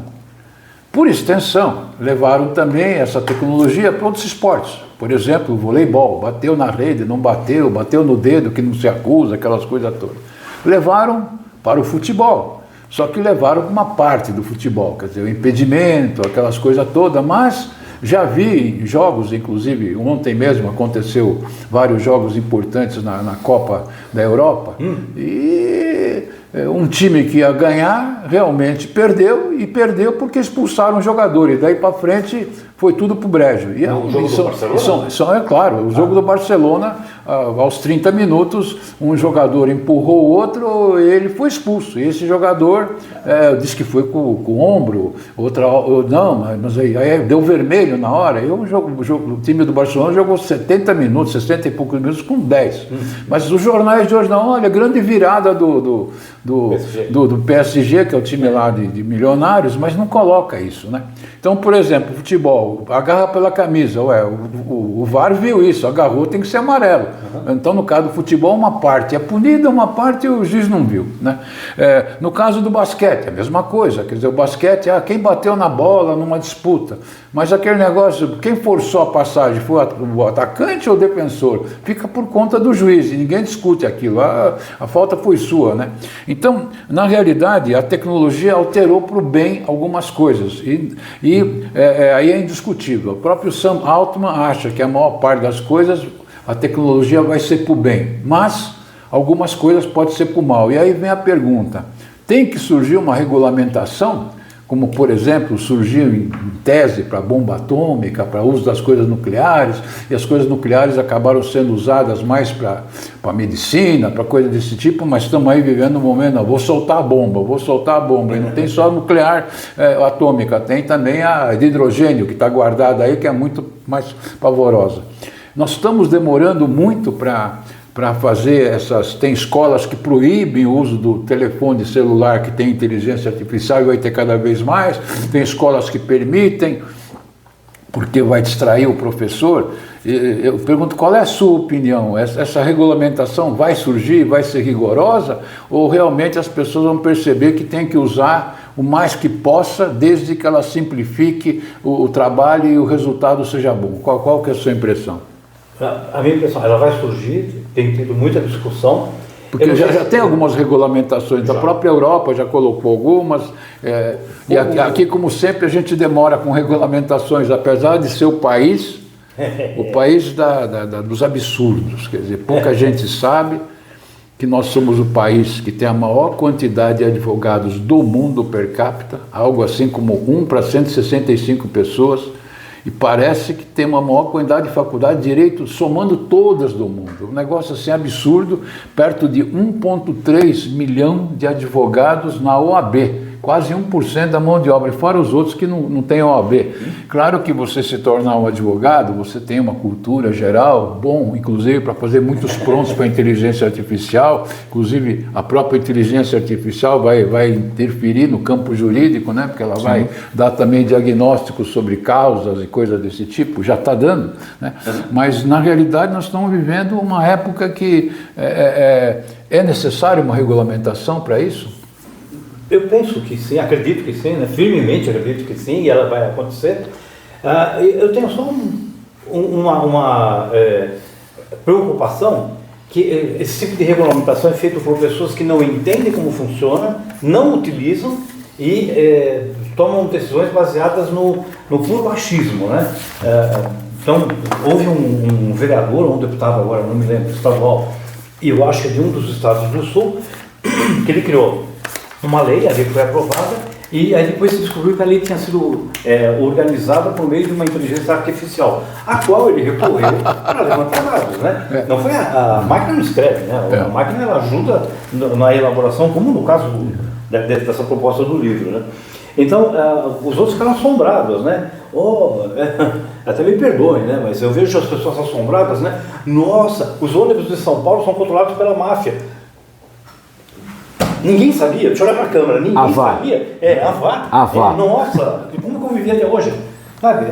Por extensão, levaram também essa tecnologia para outros esportes. Por exemplo, o voleibol, bateu na rede, não bateu, bateu no dedo que não se acusa, aquelas coisas todas. Levaram para o futebol. Só que levaram uma parte do futebol, quer dizer, o impedimento, aquelas coisas todas, mas já vi jogos, inclusive ontem mesmo aconteceu vários jogos importantes na Copa da Europa, e um time que ia ganhar realmente perdeu, e perdeu porque expulsaram o jogador, e daí para frente foi tudo pro brejo. E o jogo do Barcelona? É claro, o jogo do Barcelona, aos 30 minutos, um jogador empurrou o outro, ele foi expulso. E esse jogador disse que foi com o ombro, mas aí deu vermelho na hora. E o time do Barcelona jogou 70 minutos, 60 e poucos minutos com 10. Mas os jornais de hoje não, olha, grande virada do PSG, que é o time lá de milionários, mas não coloca isso, né? Então, por exemplo, futebol, agarra pela camisa, o VAR viu isso, agarrou, tem que ser amarelo. Então, no caso do futebol, uma parte é punida, uma parte o juiz não viu, né? No caso do basquete, a mesma coisa, quer dizer, o basquete, quem bateu na bola numa disputa, mas aquele negócio, quem forçou a passagem, foi o atacante ou o defensor? Fica por conta do juiz, e ninguém discute aquilo, a falta foi sua, né? Então, na realidade, a tecnologia alterou para o bem algumas coisas, e aí é indiscutível. O próprio Sam Altman acha que a maior parte das coisas, a tecnologia vai ser para o bem, mas algumas coisas podem ser para o mal. E aí vem a pergunta, tem que surgir uma regulamentação, como por exemplo surgiu em tese para bomba atômica, para uso das coisas nucleares, e as coisas nucleares acabaram sendo usadas mais para medicina, para coisa desse tipo, mas estamos aí vivendo um momento, não, vou soltar a bomba, e não tem só nuclear atômica, tem também a de hidrogênio, que está guardada aí, que é muito mais pavorosa. Nós estamos demorando muito para fazer tem escolas que proíbem o uso do telefone celular que tem inteligência artificial e vai ter cada vez mais, tem escolas que permitem, porque vai distrair o professor. Eu pergunto, qual é a sua opinião? Essa regulamentação vai surgir, vai ser rigorosa, ou realmente as pessoas vão perceber que tem que usar o mais que possa, desde que ela simplifique o trabalho e o resultado seja bom? Qual que é a sua impressão? A minha impressão, ela vai surgir, tem tido muita discussão. Porque já tem algumas regulamentações, a própria Europa já colocou algumas, e aqui, como sempre, a gente demora com regulamentações, apesar de ser o país dos absurdos, quer dizer, pouca gente sabe que nós somos o país que tem a maior quantidade de advogados do mundo per capita, algo assim como 1 para 165 pessoas, e parece que tem uma maior quantidade de faculdade de direito, somando todas do mundo. Um negócio assim absurdo, perto de 1,3 milhão de advogados na OAB, quase 1% da mão de obra, fora os outros que não têm OAB. Claro que você se tornar um advogado, você tem uma cultura geral, bom, inclusive para fazer muitos prontos para a inteligência artificial, inclusive a própria inteligência artificial vai interferir no campo jurídico, né? Porque ela vai dar também diagnósticos sobre causas e coisas desse tipo, já está dando, né? Mas na realidade nós estamos vivendo uma época que é necessário uma regulamentação para isso? Eu penso que sim, acredito que sim, né? Firmemente acredito que sim, e ela vai acontecer. Eu tenho só preocupação que esse tipo de regulamentação é feito por pessoas que não entendem como funciona, não utilizam e tomam decisões baseadas no puro achismo, né? Então, houve um vereador, um deputado agora, não me lembro, estadual, e eu acho que é de um dos estados do Sul, que ele criou uma lei, a lei foi aprovada, e aí depois se descobriu que a lei tinha sido organizada por meio de uma inteligência artificial, a qual ele recorreu para levantar dados, né? Não foi a máquina não escreve, né? A máquina ela ajuda na elaboração, como no caso dessa proposta do livro, né? Então, os outros ficaram assombrados, né? Até me perdoem, né? Mas eu vejo as pessoas assombradas, né? Nossa, os ônibus de São Paulo são controlados pela máfia. Ninguém sabia, deixa eu olhar para a câmera, ninguém sabia. A VA. Nossa, como que eu vivi até hoje? Sabe?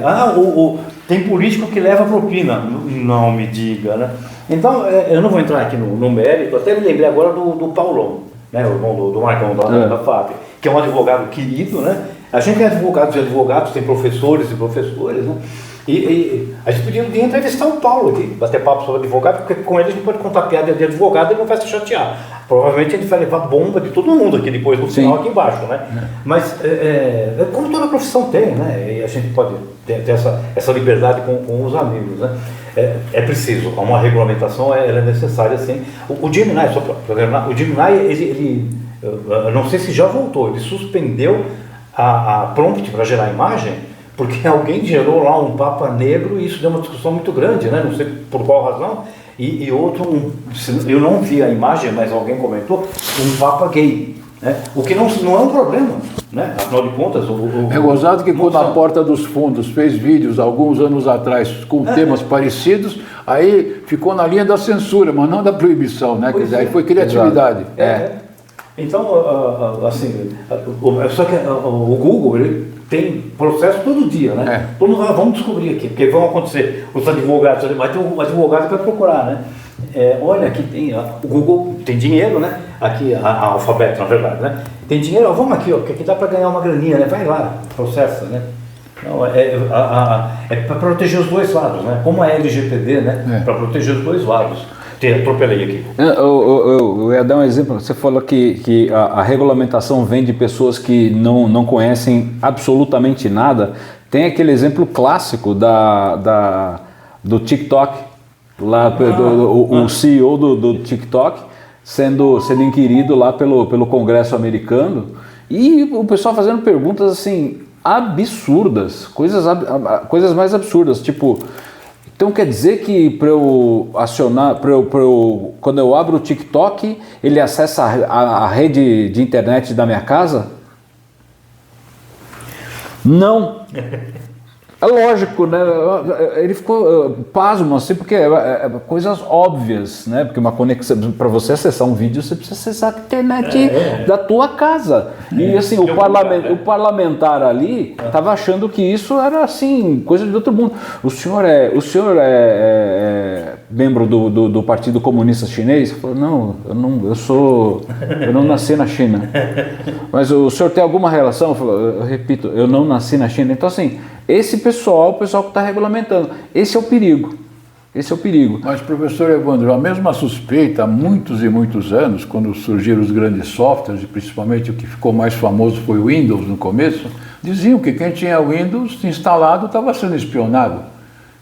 Tem político que leva propina. Não me diga, né? Então, eu não vou entrar aqui no mérito, até me lembrei agora do Paulão, né? O irmão do Marcão da FAP, que é um advogado querido, né? A gente tem advogados e advogados, tem professores e professores, né? E a gente podia entrevistar o Paulo aqui, bater papo sobre advogado, porque com ele a gente pode contar piada de advogado e não vai se chatear. Provavelmente a gente vai levar bomba de todo mundo aqui depois no final, aqui embaixo, né? Mas como toda profissão tem, né? E a gente pode ter essa liberdade com os amigos, né? É preciso, uma regulamentação ela é necessária, sim. O Gemini, só para lembrar, o Gemini, ele não sei se já voltou, ele suspendeu a prompt para gerar imagem, porque alguém gerou lá um papa negro e isso deu uma discussão muito grande, né? Não sei por qual razão. E outro, eu não vi a imagem, mas alguém comentou, um papa gay, né? O que não é um problema, né? Afinal de contas... É gozado que quando a Porta dos Fundos fez vídeos alguns anos atrás com temas parecidos, aí ficou na linha da censura, mas não da proibição, né? Quer dizer, aí foi criatividade. Então, assim, só que o Google, ele tem processo todo dia, né? Todo mundo vamos descobrir aqui, porque vão acontecer os advogados, vai ter um advogado que vai procurar, né? Olha, aqui tem, o Google tem dinheiro, né? Aqui, a Alphabet, na verdade, né? Tem dinheiro, vamos aqui, que aqui dá para ganhar uma graninha, né? Vai lá, processa, né? Não, é para proteger os dois lados, né? Como a LGPD, né? Para proteger os dois lados. Atropelei aqui. Eu ia dar um exemplo. Você falou que a regulamentação vem de pessoas que não conhecem absolutamente nada. Tem aquele exemplo clássico do TikTok, lá o CEO do TikTok sendo inquirido lá pelo Congresso americano, e o pessoal fazendo perguntas assim absurdas, coisas mais absurdas, tipo... Então quer dizer que para eu acionar, quando eu abro o TikTok, ele acessa a rede de internet da minha casa? Não. É lógico, né? Ele ficou pasmo, assim, porque coisas óbvias, né? Porque uma conexão, para você acessar um vídeo, você precisa acessar a internet da tua casa. E assim, o parlamentar ali estava achando que isso era assim, coisa de outro mundo. O senhor é membro do Partido Comunista Chinês? Ele falou, não, eu não nasci na China. Mas o senhor tem alguma relação? Eu repito, eu não nasci na China. Então assim, esse pessoal, o pessoal que está regulamentando, esse é o perigo. Mas, professor Evandro, a mesma suspeita há muitos e muitos anos, quando surgiram os grandes softwares, e principalmente o que ficou mais famoso foi o Windows no começo, diziam que quem tinha Windows instalado estava sendo espionado.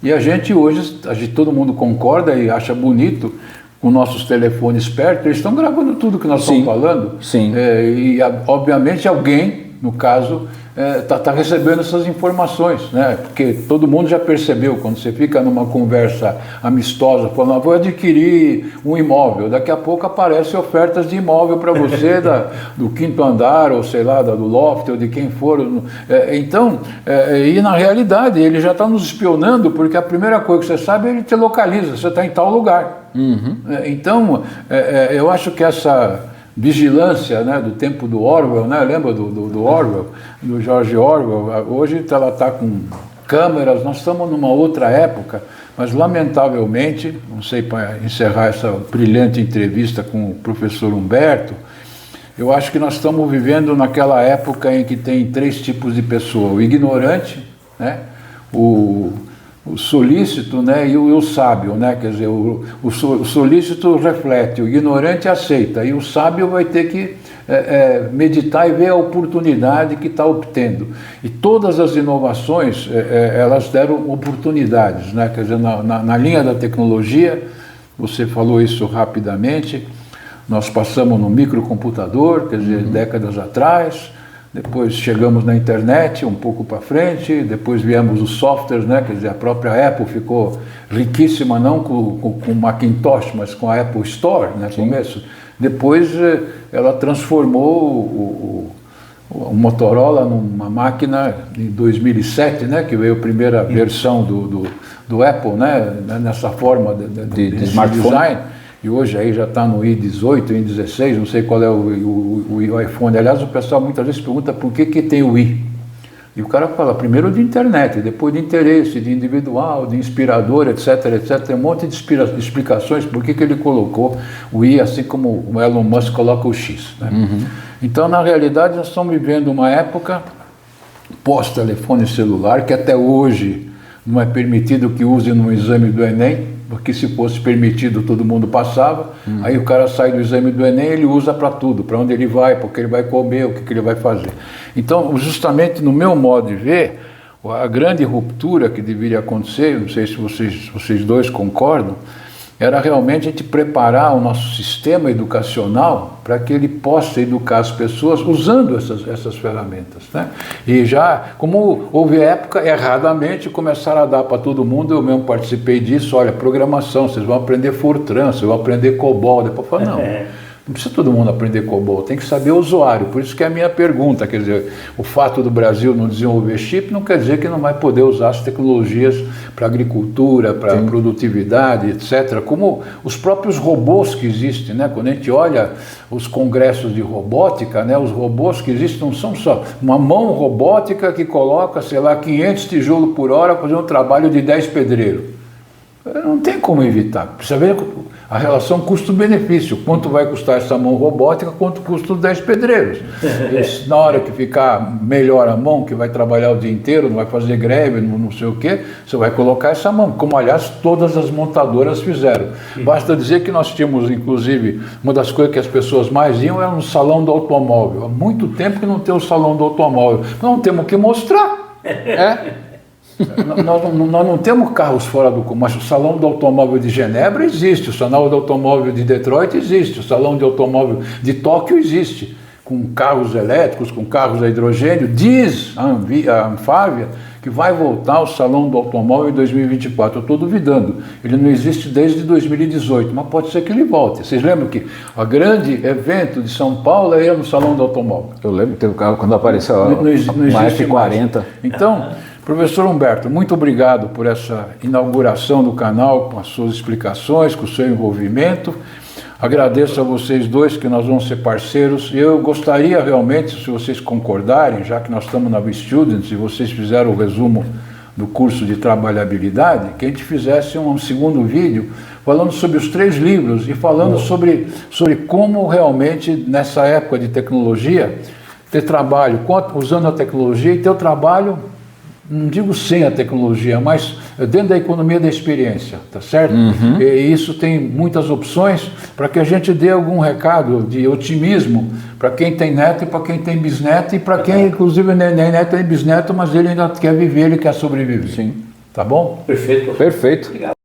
E a gente hoje, todo mundo concorda e acha bonito, com nossos telefones perto, eles estão gravando tudo que nós estamos falando. Sim. E obviamente alguém, no caso, está recebendo essas informações, né? Porque todo mundo já percebeu, quando você fica numa conversa amistosa, falando, vou adquirir um imóvel, daqui a pouco aparecem ofertas de imóvel para você do quinto andar, ou sei lá, do loft, ou de quem for. Então, e na realidade, ele já está nos espionando, porque a primeira coisa que você sabe, ele te localiza, você está em tal lugar. Uhum. Então, eu acho que essa vigilância, né, do tempo do Orwell, né, lembra do Orwell, do George Orwell? Hoje ela está com câmeras, nós estamos numa outra época, mas lamentavelmente, não sei, para encerrar essa brilhante entrevista com o professor Humberto, eu acho que nós estamos vivendo naquela época em que tem três tipos de pessoa: o ignorante, né, o o solícito, né, e o sábio, né, quer dizer, o solícito reflete, o ignorante aceita, e o sábio vai ter que meditar e ver a oportunidade que está obtendo. E todas as inovações, elas deram oportunidades, né, quer dizer, na linha da tecnologia, você falou isso rapidamente, nós passamos no microcomputador, quer dizer, décadas atrás, depois chegamos na internet um pouco para frente, depois viemos os softwares, né? Quer dizer, a própria Apple ficou riquíssima, não com o Macintosh, mas com a Apple Store, né? No começo. Depois ela transformou o Motorola numa máquina em 2007, né? Que veio a primeira versão do Apple, né? Nessa forma de smartphone. Design. E hoje aí já está no i18, i16, não sei qual é o iPhone. Aliás, o pessoal muitas vezes pergunta por que tem o i. E o cara fala primeiro de internet, depois de interesse, de individual, de inspirador, etc, etc. Tem um monte de explicações por que ele colocou o i, assim como o Elon Musk coloca o X. Né? Então, na realidade, nós estamos vivendo uma época pós-telefone celular, que até hoje não é permitido que use no exame do Enem, porque se fosse permitido todo mundo passava, aí o cara sai do exame do Enem, ele usa para tudo, para onde ele vai, porque ele vai comer, o que ele vai fazer. Então, justamente no meu modo de ver, a grande ruptura que deveria acontecer, não sei se vocês dois concordam, era realmente a gente preparar o nosso sistema educacional para que ele possa educar as pessoas usando essas ferramentas, né? E já, como houve época, erradamente, começaram a dar para todo mundo, eu mesmo participei disso, olha, programação, vocês vão aprender Fortran, vocês vão aprender COBOL, depois eu falei, não precisa todo mundo aprender COBOL, tem que saber o usuário, por isso que é a minha pergunta, quer dizer, o fato do Brasil não desenvolver chip não quer dizer que não vai poder usar as tecnologias para agricultura, para produtividade, etc., como os próprios robôs que existem, né? Quando a gente olha os congressos de robótica, né? Os robôs que existem não são só uma mão robótica que coloca, sei lá, 500 tijolos por hora para fazer um trabalho de 10 pedreiros. Não tem como evitar, precisa ver a relação custo-benefício, quanto vai custar essa mão robótica, quanto custa os 10 pedreiros. Na hora que ficar melhor a mão, que vai trabalhar o dia inteiro, não vai fazer greve, não sei o quê, você vai colocar essa mão, como aliás todas as montadoras fizeram. Basta dizer que nós tínhamos, inclusive, uma das coisas que as pessoas mais iam era no salão do automóvel. Há muito tempo que não tem o salão do automóvel. Não temos que mostrar. Nós não temos carros fora do comum, mas o salão do automóvel de Genebra existe, o salão do automóvel de Detroit existe, o salão de automóvel de Tóquio existe, com carros elétricos, com carros a hidrogênio. Diz a Anfávia que vai voltar ao salão do automóvel em 2024, eu estou duvidando, ele não existe desde 2018, mas pode ser que ele volte. Vocês lembram que o grande evento de São Paulo era no salão do automóvel? Eu lembro que teve o carro quando apareceu uma F40. Então, professor Humberto, muito obrigado por essa inauguração do canal, com as suas explicações, com o seu envolvimento. Agradeço a vocês dois, que nós vamos ser parceiros. Eu gostaria realmente, se vocês concordarem, já que nós estamos na V-Students e vocês fizeram o resumo do curso de trabalhabilidade, que a gente fizesse um segundo vídeo falando sobre os 3 livros e falando sobre como realmente, nessa época de tecnologia, ter trabalho usando a tecnologia e ter o trabalho, não digo sem a tecnologia, mas dentro da economia da experiência, tá certo? E isso tem muitas opções para que a gente dê algum recado de otimismo para quem tem neto e para quem tem bisneto e para quem, inclusive, nem neto nem bisneto, mas ele ainda quer viver, ele quer sobreviver. Sim. Tá bom? Perfeito. Perfeito. Obrigado.